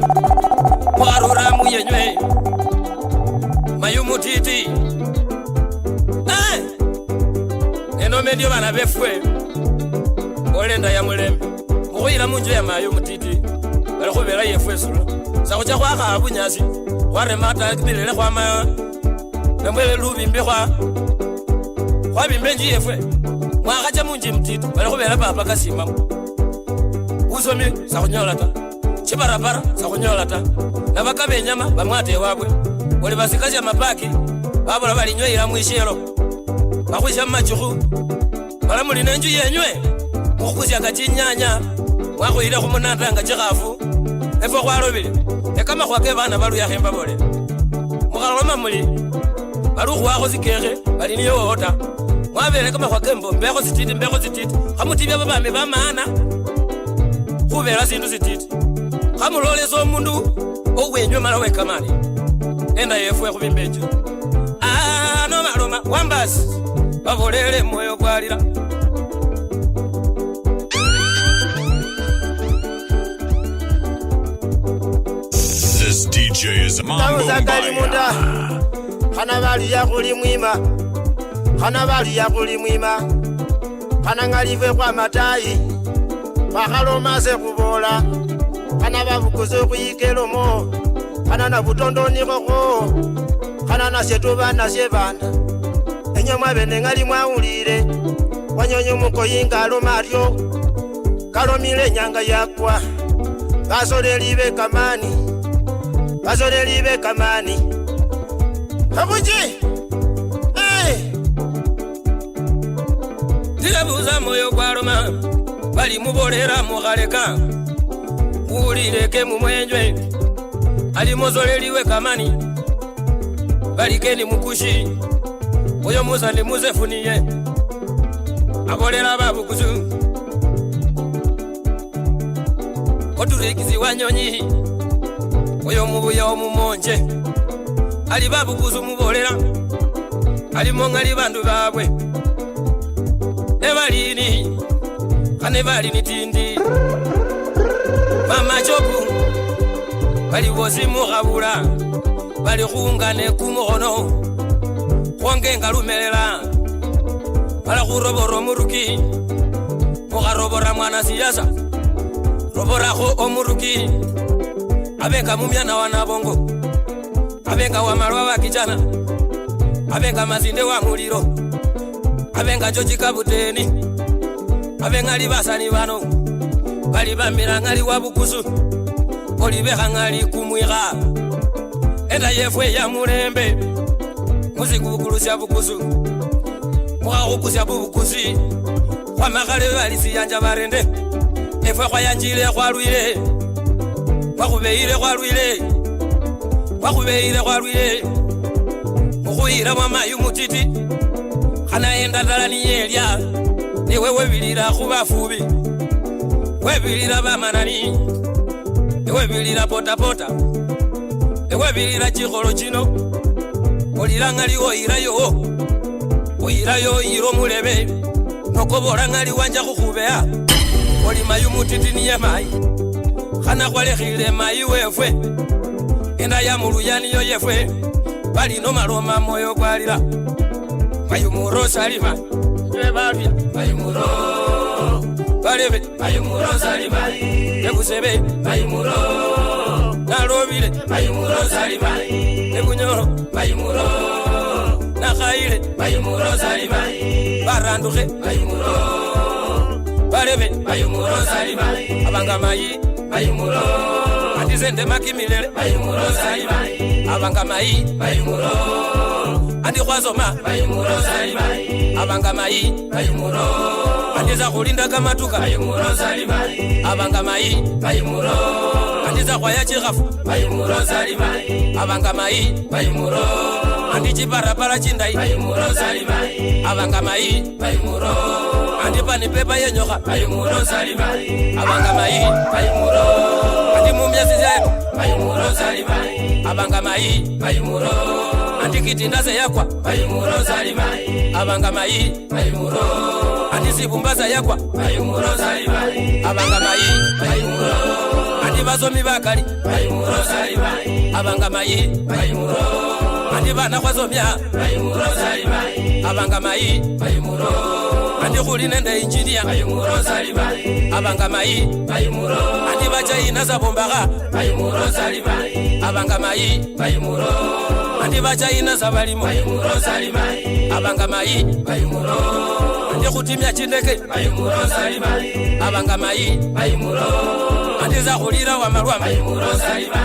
Mwarura mu yenywe Mayu mutiti Eno medio bana befwe Olenda ya mulembe Mukuira munju ya mayu mutiti Wale kubela yefwe sula Sakucha kwa kabu nyasi Kwa remata kibirele kwa maya Nambwele lubi mbe kwa bimbenji yefwe Mwakacha munji mtiti Wale kubela papa kasimamu Uzomi sakunyola ta Chibarabara sakunyola ta Nabakabe enyama bamwate wabwe Wale basikazi ya mapaki Babula bali nywe ila mwishelo Bakwisha machuku Wala muli nenju yenywe Mukuzya kachinyanya Mwako hile kumunanda nga chikafu Efo kwa robili Ekama kwa kebana balu ya hemba bole Mukaloma muli Balu wako zikere Bali niyo hota Mwabele kama kwa kembo Mbeko zititi Kamutibia babame bamana Kubela sindu zititi Kamulole so mundu Owenywe malawe kamani Enda yefwe kubimbejo Noma Wambasi Bavolele moyo kwa lira This DJ is a mambo mbaya. Kana bali ya kulimwima Kana bali ya kulimwima Kana ngalive kwa matayi Bakaloma se kubola Kana babukuze kuyikelomo Kana na butondo nikoko Kana na setuba na sebanda Enyama bene ngali mwaulire Wanyonyo muko yingalo mario Kalomile nyanga yakwa Basole libe kamani Kabuji Tilabuza moyo kwa Roma Bali mubolera mugaleka Ulireke mumwenjwe Ali mozoleliwe kamani Bali keni mukushi Oyo muza ni muzefuniye Abolera babu kuzu Oturikizi wanyonyi Oyo mubuya omumonje Ali babu kuzu mubolera Ali mongali bandu babwe Ebalini Kane balini tindi Mama chopu Bali wozi mugabula Bali khungane kumuhono Khwangenga lumelela Bala khuroboro muruki Mugharobora mwana siyasa Roborakho omuruki Abenga mumyana wanabongo Abenga wamalwa wa kijana Abenga mazinde wa muliro Abenga joji kabuteni Abenga libasani bano Bali bambira ngali wabukusu Olibeha ngali kumwiga Enda yefwe ya mulembe Muzikubukulusya bukusu Mwakukusya bubukusi Kwa makale balisi yanja barende Efwe kwa yanjile kwa luile Wakubeile kwa luile Wakubeile kwa luile Mukuira mama yumutiti Kana enda dalani yelia Niwe webilira kubafubi Webilira bamanani ewe bilira pota pota ewe bilira chikolo chino oliranga liwo irayo iro mulebe nokobolanga liwanja kukhubea oli mayu mutitini ya mai khana kwalekhile mai wefwe enda ya muluyani yo yefwe bali no maloma moyo kwalira mayu muro salima twe babya mayu muro balebe mayu muro salima nebusebe mayu muro nalobile mayu muro salima nebunyoro mayu muro nakhaile mayu muro salima baranduke mayu muro balebe mayu muro salima abanga mayu muro andizende makimilele mayu muro salima abanga mayu muro andi kwazoma mayu muro salima abanga mayu muro andiza kulinda kamatuka mayu muro salima abanga mayu muro andiza kwaya chikhafu mayu muro salima abanga mayu muro andi chiparapara chindai mayu muro salima abanga mayu muro andi pani pepa yenyoka mayu muro salima abanga mayu muro andi mumya sizeno mayu muro salima abanga mayu muro andi kitindaze yakwa mayu muro salima abanga mayu muro andi sibumbaza yakwa mayu muro salima abanga mayu muro andi bazomi bakali mayu muro salima abanga mayu muro andi bana kwazomya mayu muro salima abanga mayu muro andi khuli nende engineer mayu muro salima abanga mayu muro andi bachaina zabombaga mayu muro salima abanga mayu muro andi bachaina zabalimo mayu muro salima abanga mayu muro andi khutimya chindeke mayu muro salima abanga mayu muro andi zakhulira wamalwa mayu muro salima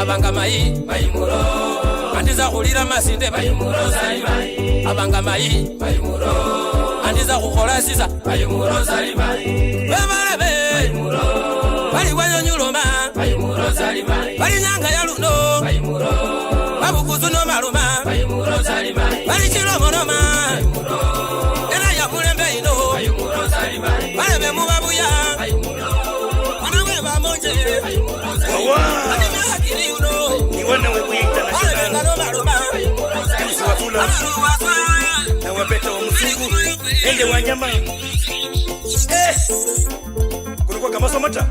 abanga mayu muro andi zakhulira masinde mayu muro salima abanga mayu muro andi zakhukhola sisa mayu muro salima babalebe mayu muro bali wanyonyuloma mayu muro salima bali nyanga ya luno mayu muro babukuzu no maluma mayu muro salima bali chilomonoma mayu muro era ya mulembe ino mayu muro salima balebe mubabuya mayu muro banawe bamonje mayu muro salima andi mehakiri uno niwana wewe international balebe no maluma mayu muro salima wafula na wapeta wa musigu ende wanyama kulikuwa kama somata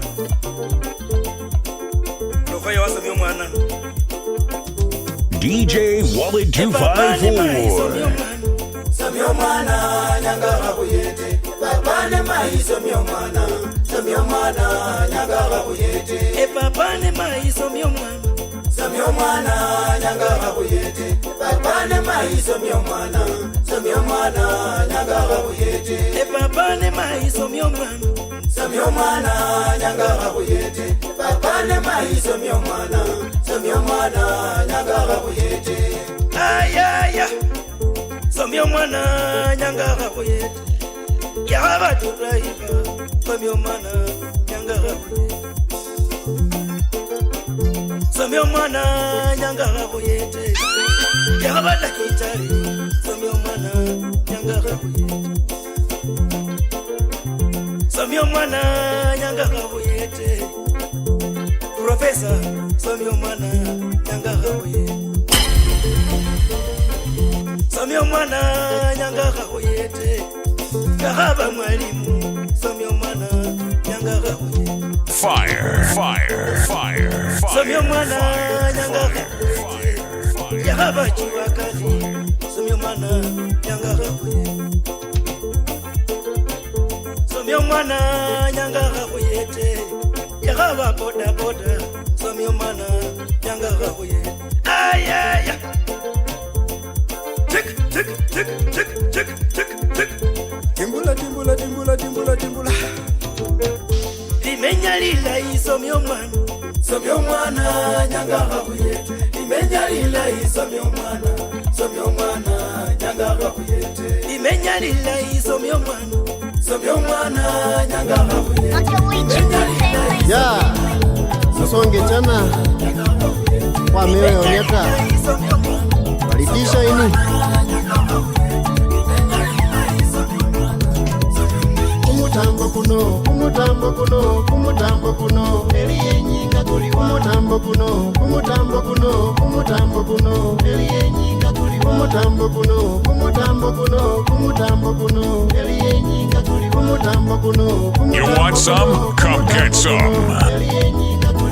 profaya wasamio mwana DJ Wallet 254. Samio mwana nyangara kuyete babane maiso mio mwana samio mwana nyangara kuyete babane maiso mio mwana samio mwana nyangara kuyete babane maiso mio mwana samio mwana nyangara kuyete babane maiso mio mwana samio mwana nyangara kuyete babane maiso mio mwana samio mwana nyangara kuyete ayaya samio mwana nyangara kuyete yaba turaiba samio mwana nyangara kuyete samio mwana nyangara kuyete yaba dakitari samio mwana nyangara kuyete samio mwana nyangara kuyete professor samio mwana nyangara kuyete samio mwana nyangara kuyete kahaba mwalimu samio mwana nyangara kuyete Fire, fire, fire, samio fire. mwana nyangara kuyete kahaba chiwakali samio mwana nyangara kuyete samio mwana nyangara kuyete kahaba boda boda samio mwana nyangara kuyete ayaya tik tik tik tik tik tik tik timbula timbula timbula timbula timbula limenya lila isomyo mwana nyangara kuyete limenya lila isomyo mwana nyangara kuyete limenya lila isomyo mwana nyangara kuyete ya sasonge chana kwa mewe onyeta walitisha ini umutambo kumutambo kuno, kumutambo kuno, kumutambo kuno, eliye nyinga kuliwa, kumutambo kuno, kumutambo kuno, kumutambo kuno, eliye nyinga kuliwa, kumutambo kuno, kumutambo kuno, kumutambo kuno, eliye nyinga kuliwa, kumutambo kuno. You want some? Come get some.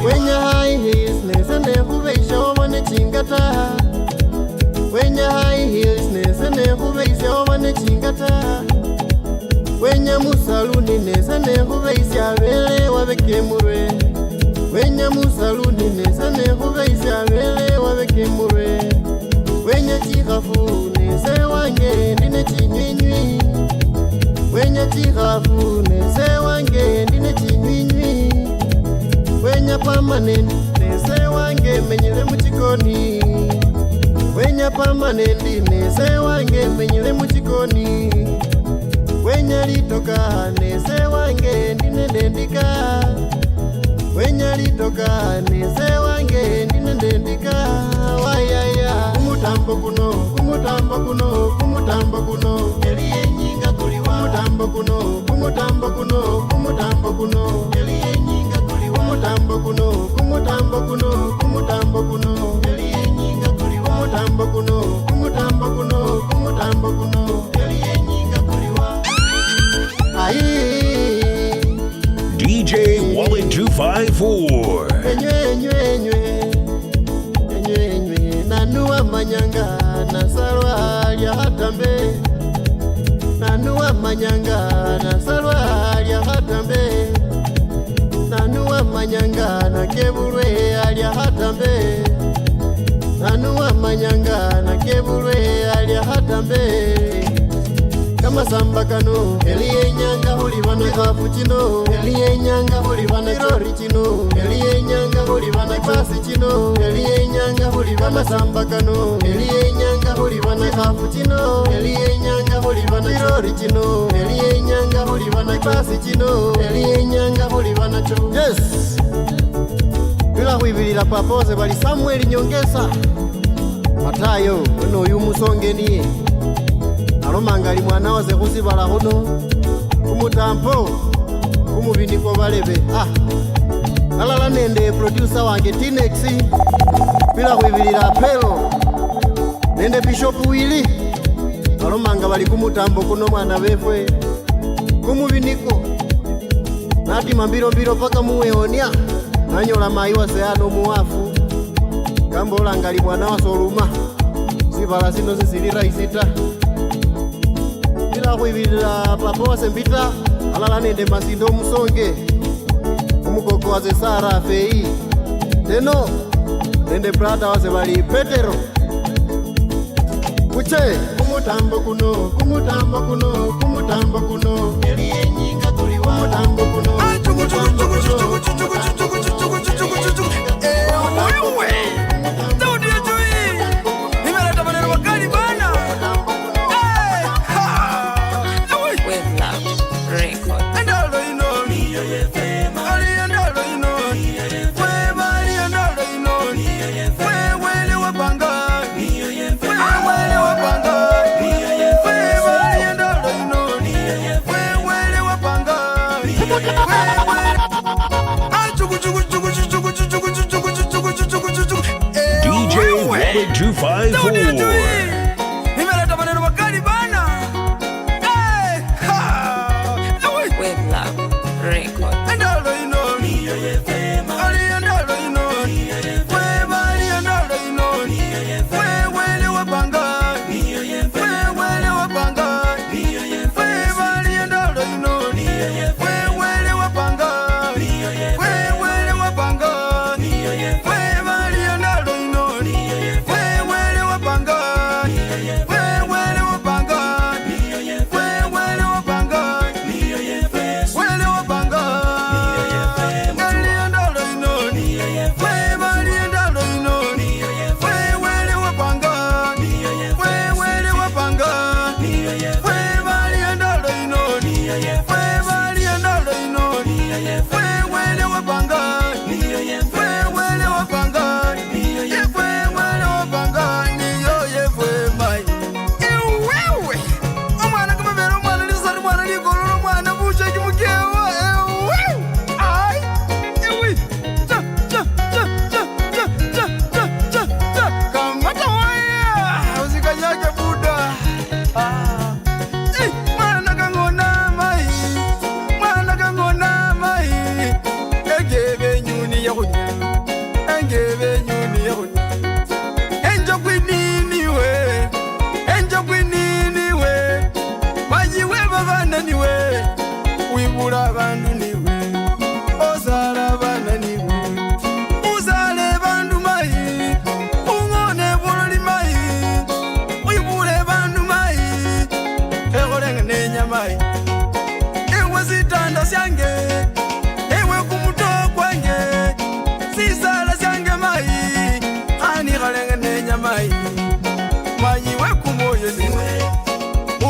When your high heels, nesane huveisha omane chingata. When your high heels, nesane huveisha omane chingata. When your musaluni, nesane huveisha vele wavekemure. When your musaluni, nesane huveisha vele wavekemure. When your chihafu, nese wange ndine chinywinywi. When your chihafu, nese wange ndine chinywinywi. Wenya permanent, nese wange menyele muchikoni. Wenya permanent, nese wange menyele muchikoni. Wenya litoka, nese wange ndine dendika. Wenya litoka, nese wange ndine dendika. Wayaya, kumutambo kuno, kumutambo kuno, kumutambo kuno. Eliye nyinga kuliwa, kumutambo kuno, kumutambo kuno, kumutambo kuno. Eliye nyinga kuliwa, kumutambo kuno, kumutambo kuno, kumutambo kuno. Eliye nyinga kuliwa, kumutambo kuno, kumutambo kuno, kumutambo kuno. Eliye nyinga kuliwa. DJ Wallet 254. Enywe nanuwa manyanga nasalwa lya hatambe. Nanuwa manyanga nasalwa lya hatambe. Nanuwa manyanga na kebulwe alya hatambe. Nanuwa manyanga na kebulwe alya hatambe. Kama samba kano, eliye nyanga huli wana kafu chino. Eliye nyanga huli wana kirori chino. Eliye nyanga huli wana kipasi chino. Eliye nyanga huli wana samba kano. Eliye nyanga huli wana kafu chino. Eliye nyanga huli wana kirori chino. Eliye nyanga huli wana kipasi chino. Eliye nyanga huli wana cho. Yes! Bila huivilila papoze bali Samuel Nyongesa. Matayo, uno yu musonge niye. Alomangali mwana waze kuzibala huno. Kumutampo, kumubiniko balebe. Alala nende producer wange Tinex. Bila huivilila apelo. Nende Bishop Willy. Alomanga bali kumutambo kuno mwana wefwe. Kumubiniko. Nati mambiro mbiro paka muweonia. Nanyola maiwa seano muwafu. Kambola ngali mwana wa soluma. Zibala zino zisirira isita. Bila kuivilila papose mbita. Alala nende masindo musonge. Kumukoko waze Sara fei. Teno nende brada waze bali Petero. Kuche kumutambo kuno, kumutambo kuno, kumutambo kuno. Eliye nyinga kuliwa, kumutambo kuno. DJ Wallet 254. Niwalenga nenya mai Manyi weku moyo niwe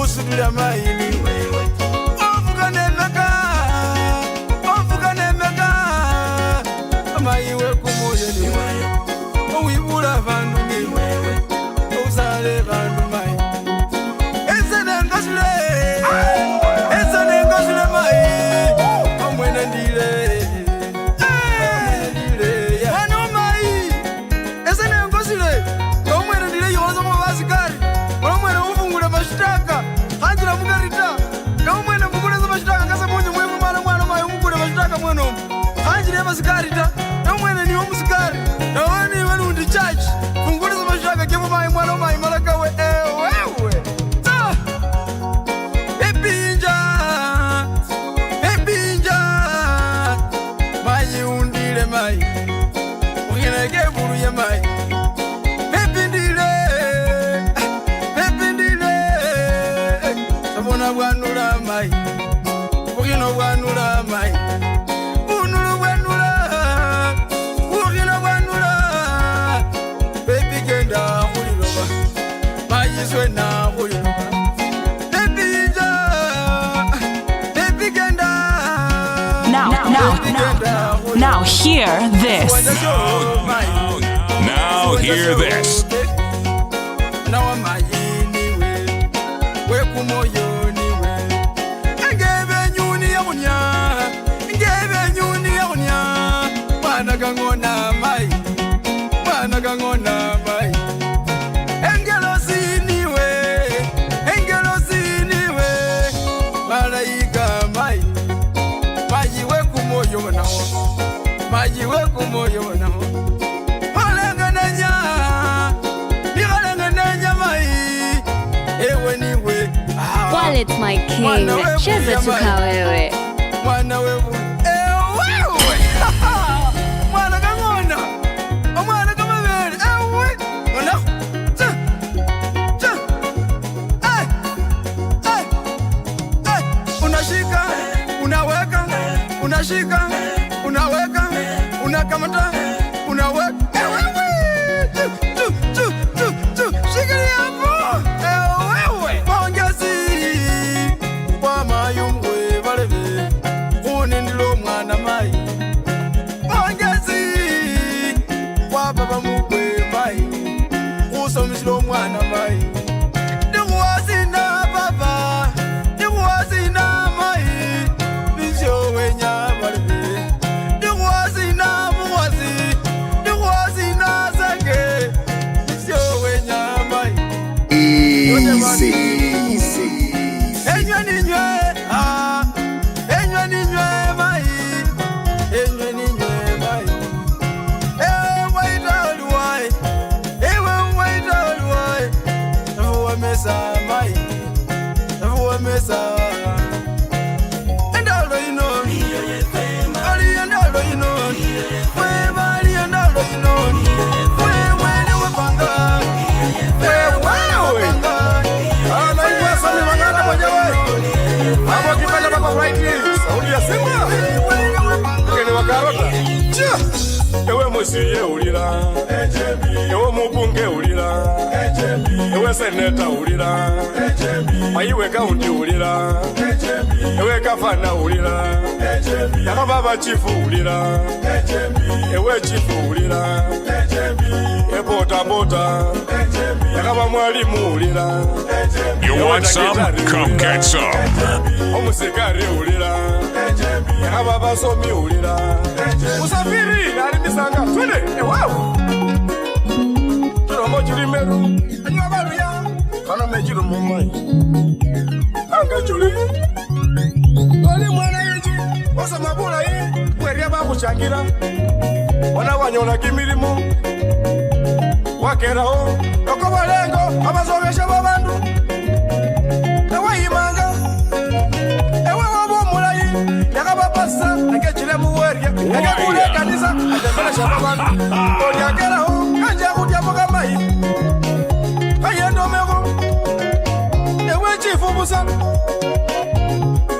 Usudula mai niwe Ofuka nemeka Ofuka nemeka Mai weku moyo niwe Uwibula vandu niwe Usale vandu mai Ese nengosule Ese nengosule mai Omwene ndile Sigarita, no mwene ni umusigari, na wani wani undi church, funguli za mashaka kemo mai mwana mai malaka we wewe. Epinja, mai undile mai, ukine keburu ya mai. Epindile, sabona wanula mai, ukine wanula mai. Now hear this. Now hear this. Maji weku moyo wana mai ewe niwe Wallet my king, cheza tuka wewe mwana wewe mwana kangona mwana kama wewe mwana unashika unaweka unashika unaweka unakamata unaweka shikili hapo wewe pongezi kwa mayungwe balebe kuni ndilo mwana mai pongezi kwa baba mukwe mai usomisilo mwana mai ndiwazina baba ndiwazina mai nizyo wenya balebe Easy. Enywe ninywe mai. Enywe ninywe mai. Waita oluwai. Waita oluwai. Nafuwa mesa mai. Nafuwa mesa. Endalo ino. Ali endalo ino. Bali endalo ino. Wene wapanga. Hapo kipanda bako right here. Saudi ya Simba. Kene wakarota. Ewe musiye ulira. Ewe mubunge ulira. Ewe seneta ulira. Ayiwe kaunti ulira. Ewe kafana ulira. Yaka baba chifu ulira. Ewe chifu ulira. Ebota bota. Yaka ba mwalimu ulira. You want some? Come get some. Omusikari ulira. Yaka baba somi ulira. Usafiri narimisanga twende. Wow. Tuno Meru. Anyo baru ya. Kana mejiru mumai. Anga chuli. Wali mwana yeji. Osa mabula hii. Mweria babu changira. Wana wanyola kimilimu. Wakera ho. Yoko walengo. Abasomesha babandu. Ewa imanga. Ewa wabo mulai. Yaka babasa. Eke chile muweria. Eke kule kanisa. Ajembele shababandu. Onyakera ho. Kanja kutia moga mai. Ayendo mego. Ewe chifu busa.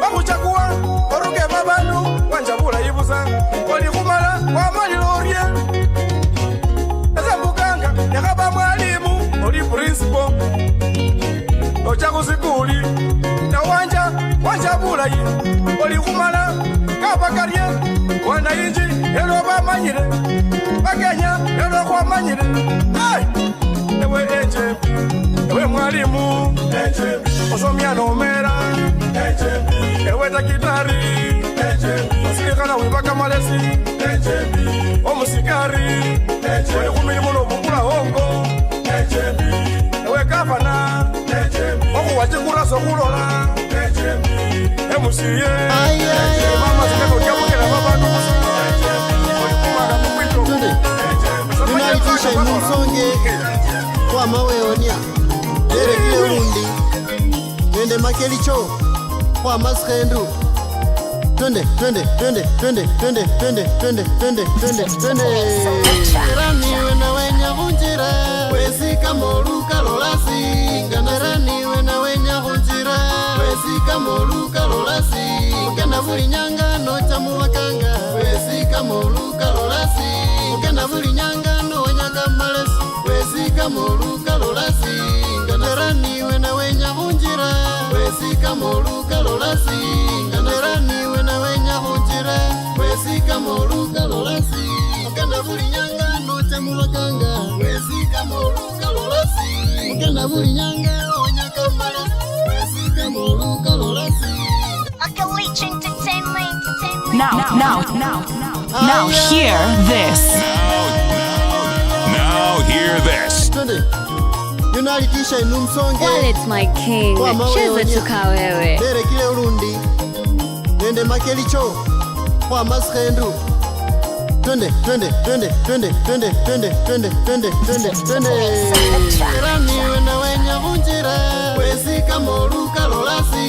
Bakuchakua. Oruke babandu. Wanjabula ibusa. Oli kumala. Wamali loria. Eza mukanga. Yaka bulayi oli kumala kabakalye wanayinji ero bamanyire bagenya ero kwamanyire ewe enjembi ewe mwalimu enjembi osomya nomera enjembi ewe takitari enjembi osikana wibaka malesi enjembi omusikari enjembi oli kumilimu n'obukula hongo enjembi ewe gavana enjembi okuwajikura sokulola enjembi emusiye mama zikakojabukela babantu olikumala mukwito unaitisha musonge kwa maweonia derekile undi twende makelicho kwa maskhendu twende raniwe na wenya kunjira wesika moluka lolasi raniwe na wenya kunjira wesika moluka lolasi ukenda buli nyangano cha muwakanga wesika moluka lolasi ukenda buli nyangano wenyaga malesi wesika moluka lolasi raniwe na wenya kunjira wesika moluka lolasi raniwe na wenya kunjira wesika moluka lolasi ukenda buli nyangano cha muwakanga wesika moluka lolasi ukenda buli nyangano wenyaga malesi wesika moluka lolasi Akalich Entertainment. Now hear this. Now hear this. Unalitisha inumsonge Wallet's my king. Cheza tukawewe. Dere kile urundi nende makelicho kwa maskhendu twende raniwe na wenya kunjira wesika moluka lolasi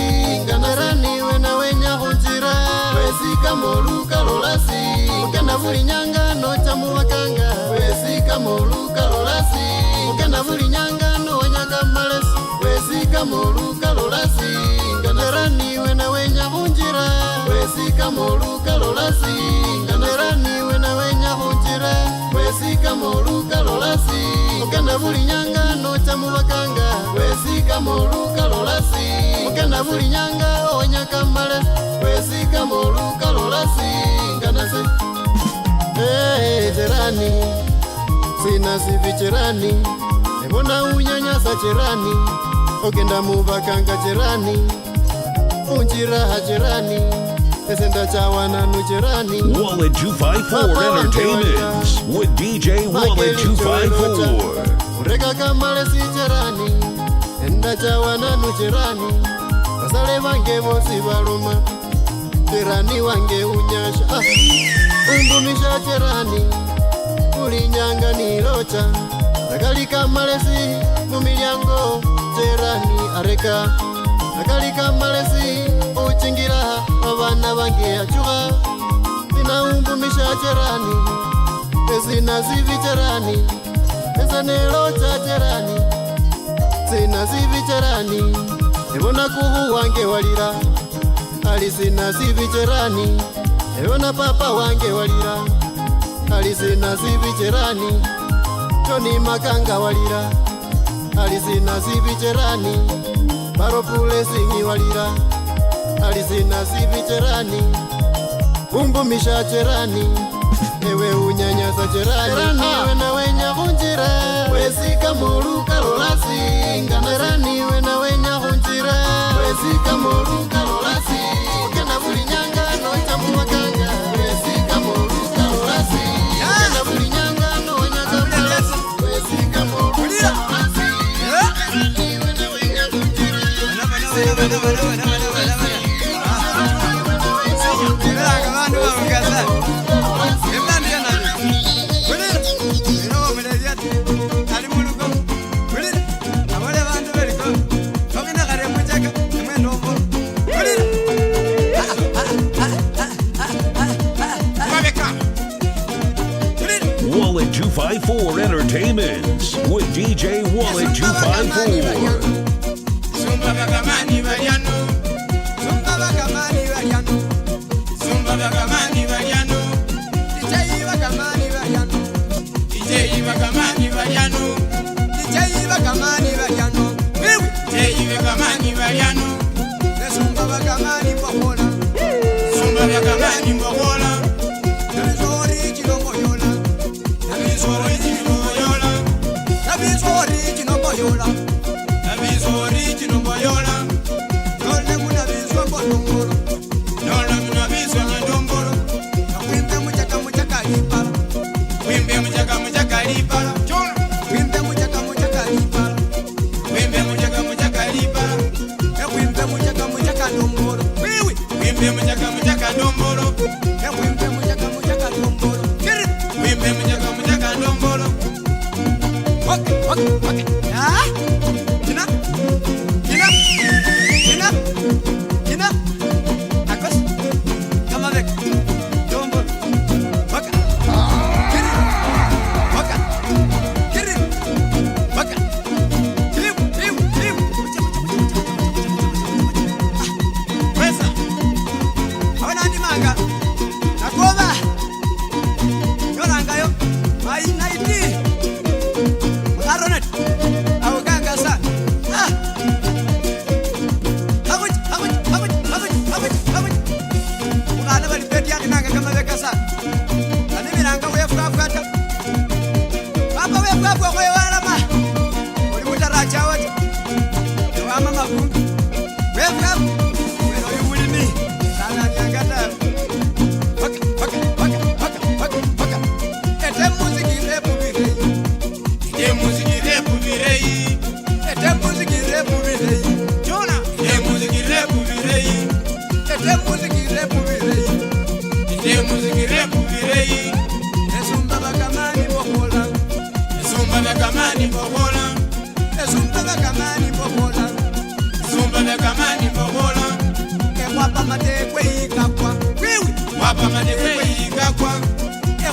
raniwe na wenya kunjira wesika moluka lolasi ukenda buli nyangano cha muwakanga wesika moluka lolasi ukenda buli nyangano wenyaga malesi wesika moluka lolasi raniwe na wenya kunjira wesika moluka lolasi raniwe na wenya kunjira wesika moluka lolasi ukenda buli nyangano cha muwakanga wesika moluka lolasi ukenda buli nyanga wenyaga malesi wesika moluka lolasi nganase jerani sina sivi jerani ebona unyanyasa jerani ogenda mubakanga jerani unjira jerani esenda chawana nu jerani Wallet 254 Entertainment with DJ Wallet 254. ureka kamalesi jerani enda chawana nu jerani basale bange bosi baluma jerani wange unyasha umbumisha jerani ulinyanga nilocha nakalika malesi mumilyango jerani areka nakalika malesi uchingira abana bange achuka ninaumbumisha jerani ezina zivi jerani ezanelocha jerani zina zivi jerani ebona kuhu wange walira alisina zivi jerani ebona papa wange walira alisina zivi jerani Joni makanga walira alisina zivi jerani baropule singi walira alisina zivi jerani umbumisha jerani ewe unyanyasa jerani ewe na wenya kunjira wesika moluka lolasi nganarani ewe na wenya kunjira wesika moluka lolasi ukenda buli nyangano cha muwakanga wesika moluka lolasi ukenda buli nyangano wenyaga malesi wesika moluka lolasi ewe na wenya kunjira Wallet 254 Entertainment with DJ Wallet 254. Zumba bagamani variano, zumba bagamani variano, zumba bagamani variano, DJ bagamani variano, DJ bagamani variano, DJ bagamani variano, DJ bagamani variano, zumba bagamani variano. boyola nabizori kino boyola nole munabizwa bonombolo nole munabizwa na ndombolo nakwimbe muchaka lipala wimbe muchaka lipala chola wimbe muchaka lipala wimbe muchaka lipala nakwimbe muchaka ndombolo wiwi wimbe muchaka ndombolo nakwimbe muchaka ndombolo kiri wimbe muchaka ndombolo okay ah Kina akos kama vek dombo waka kiri waka tim pesa hawana ndi manga nakoba yoranga yo mai naiti aronet au ganga sa Mukana bali peti yake nanga kama weka sa. Na mimi nanga wefu afata. Papa wefu hapo kwa wala ma. Ulimutaracha wote. Wama mafungu. Wefu hapo. Wewe yumulini. Sana nyangata. Paka. Ete muziki repu virei. Ete muziki repu virei. Ete muziki repu virei. Jona. Ete muziki repu virei. Ete muziki repu virei. Ete muziki repu virei. Nesumba bakamani bokola. Nesumba bakamani bokola. Nesumba bakamani bokola. Nesumba bakamani bokola. Wapa matekwe ikakwa. Wiwi. Wapa matekwe ikakwa.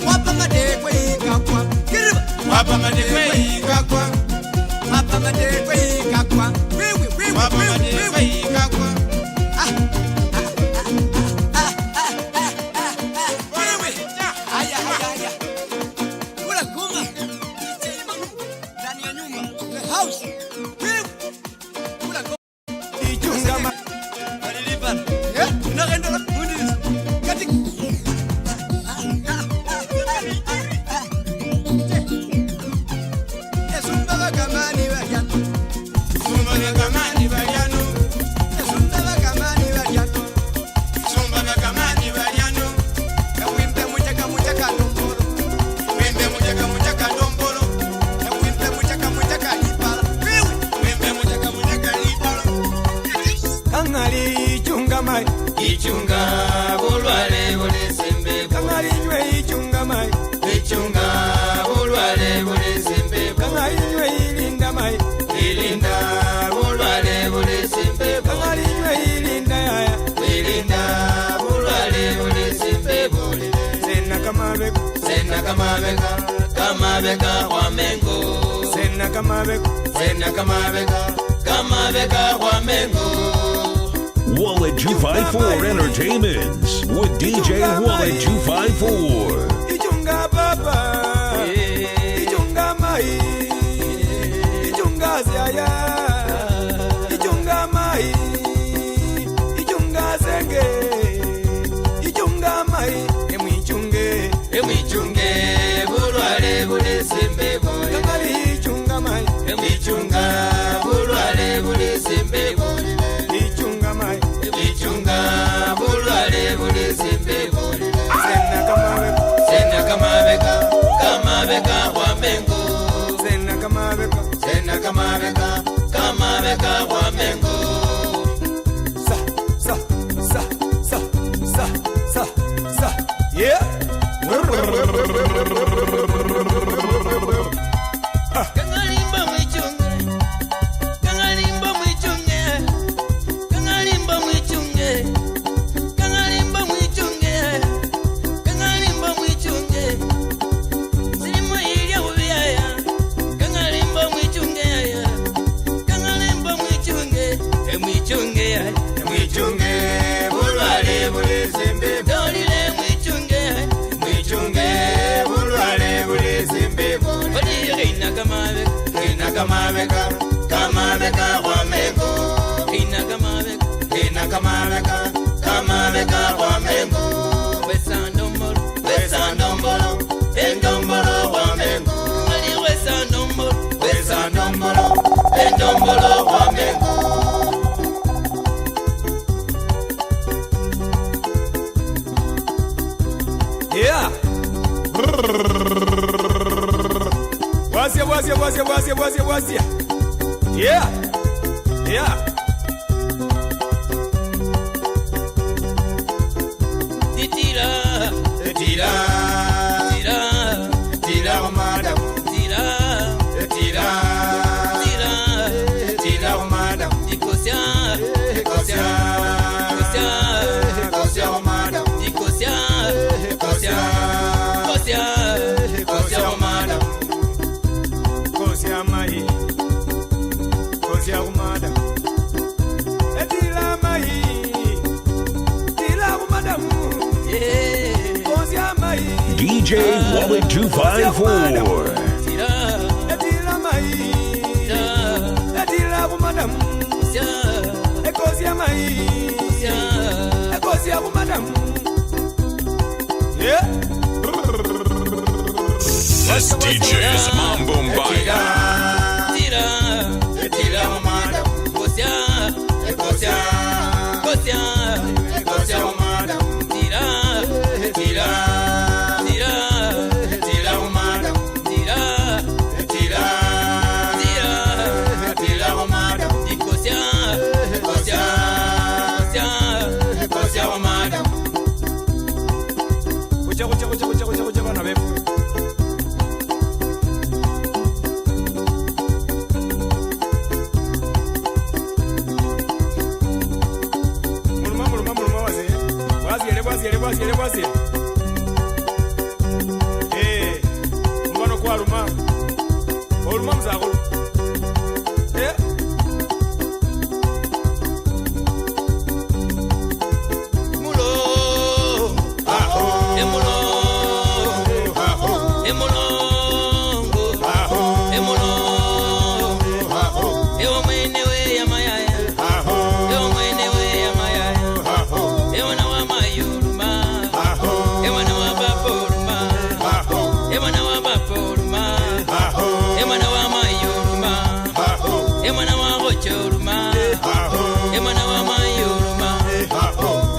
Wapa matekwe ikakwa. Kiriba. Wapa matekwe ikakwa. Wapa matekwe ikakwa. Wiwi. Wapa matekwe ikakwa. Ichunga bulwale bulesembe Kangari nywe ichunga mai Ichunga bulwale bulesembe Kangari nywe ilinda mai Ilinda bulwale bulesembe Kangari nywe ilinda yaya Ilinda bulwale bulesembe Sena kamabeka kwa mengo Sena kamabeka kwa mengo Wallet 254 Entertainments with DJ Wallet 254. Ichunga papa, ichunga mai, ichunga zaya, ichunga mai, ichunga zenge, ichunga mai, emwichunge bulwale bulesembe bole. Kangari ichunga mai, emwichunga bulwale bulesembe bole. Ichunga bulwale bulesembe bole. Sena kamabeka kwa mengo. Sena kamabeka kwa mengo. Sa. Yeah. Kangalimba mwichunge. Kangalimba mwichunge. Kangalimba mwichunge. Kangalimba mwichunge. Kangalimba mwichunge. Silimu ilya ubiyaya. Kangalimba mwichunge ya. Kangalimba mwichunge. Emwichunge ya. Emwichunge bulwale bulesembe. Dolile mwichunge. Mwichunge bulwale bulesembe. Odile kamabeka kwa mengo. Kamabeka kwa mengo. Wesa ndombolo, endombolo kwa mengo. Wesa ndombolo, Yeah. Yeah. Tira. Tira. Tira. Tira, madam. Tira. Tira. Tira. Tira, madam. Ikosia. Ikosia. Ikosia, madam. Ikosia. Ikosia. Ikosia. Ikosia, madam. Ikosia, mai. Ikosia, madam. Tira, mai. Tira, madam. Ikosia, mai. DJ Wallet 254. Tira. Tira, mai. Tira, madam. Ikosia, mai. Ikosia, madam. Yeah. This DJ is Mambo Mbaya. Tira. Tira, madam. Ikosia. Ikosia. Ikosia. Ikosia, madam. Tira. Tira. Tira. Tira, madam. Tira. Tira. Tira. Tira, madam. Ikosia. Ikosia. Ikosia. Ikosia, madam. Kucha bana befu. Muluma waze. Wazi. Mbano kwa luma. Oluma mzakulu.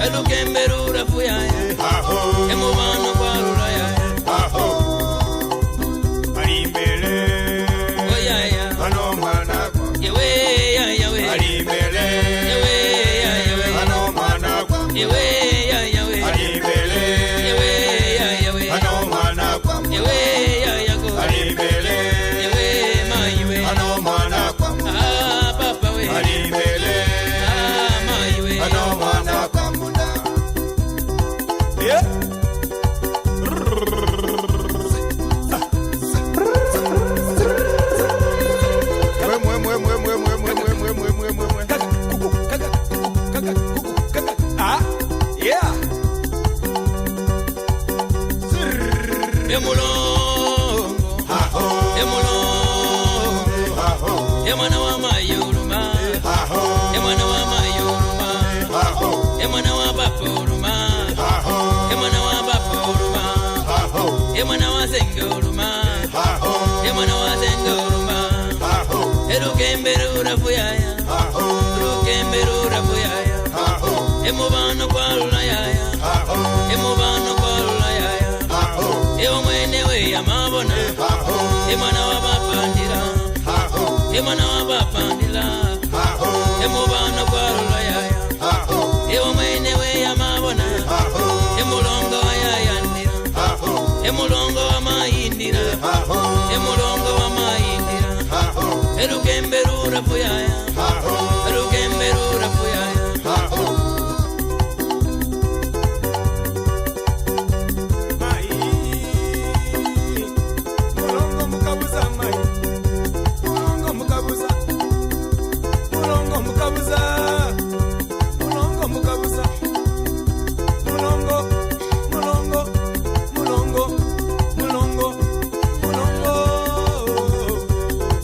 Elukemberura fuyaya. Emubana kwa ruraya. Alimbele. Oyaya. Ano mwana kwa. Yewe ya yawe. Alimbele. Yewe ya yawe. Ano mwana kwa. Yewe ya yawe. Alimbele. Yewe ya yawe. Ano mwana kwa. Yewe ya yago. Alimbele. Yewe ma yewe. Ano mwana kwa. Ah papa we. Alimbele. Ah ma yewe. Ano mwana kwa munda. Yeah. Emwana wa mayuruma. Emwana wa mayuruma. Emwana wa bapuruma. Emwana wa bapuruma. Emwana wa zenguruma. Emwana wa zenguruma. Elukemberura fuyaya. Elukemberura fuyaya. Emubano kwa lulayaya. Emubano kwa lulayaya. Ewa mwenewe ya mabona. Emwana wa bapandira. Emwana wa bapandira. Emubano kwa lulayaya. Ewa mwenewe ya mabona. Emulongo wa yayandira. Emulongo wa mayindira. Emulongo wa mayindira. Elukemberura fuyaya. Elukemberura fuyaya. Mulongo mukabuza mai. Mulongo mukabuza. Mulongo mukabuza. Mulongo mukabuza. Mulongo. Mulongo. Mulongo. Mulongo. Mulongo.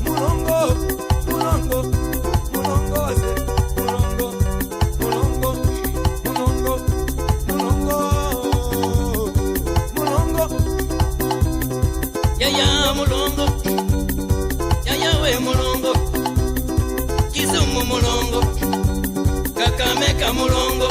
Mulongo. Mulongo. Mulongo wase. Mulongo. Mulongo. Mulongo. Mulongo. Mulongo. Yaya mulongo. Yaya we mulongo. Kisumu mulongo. Kakamega mulongo.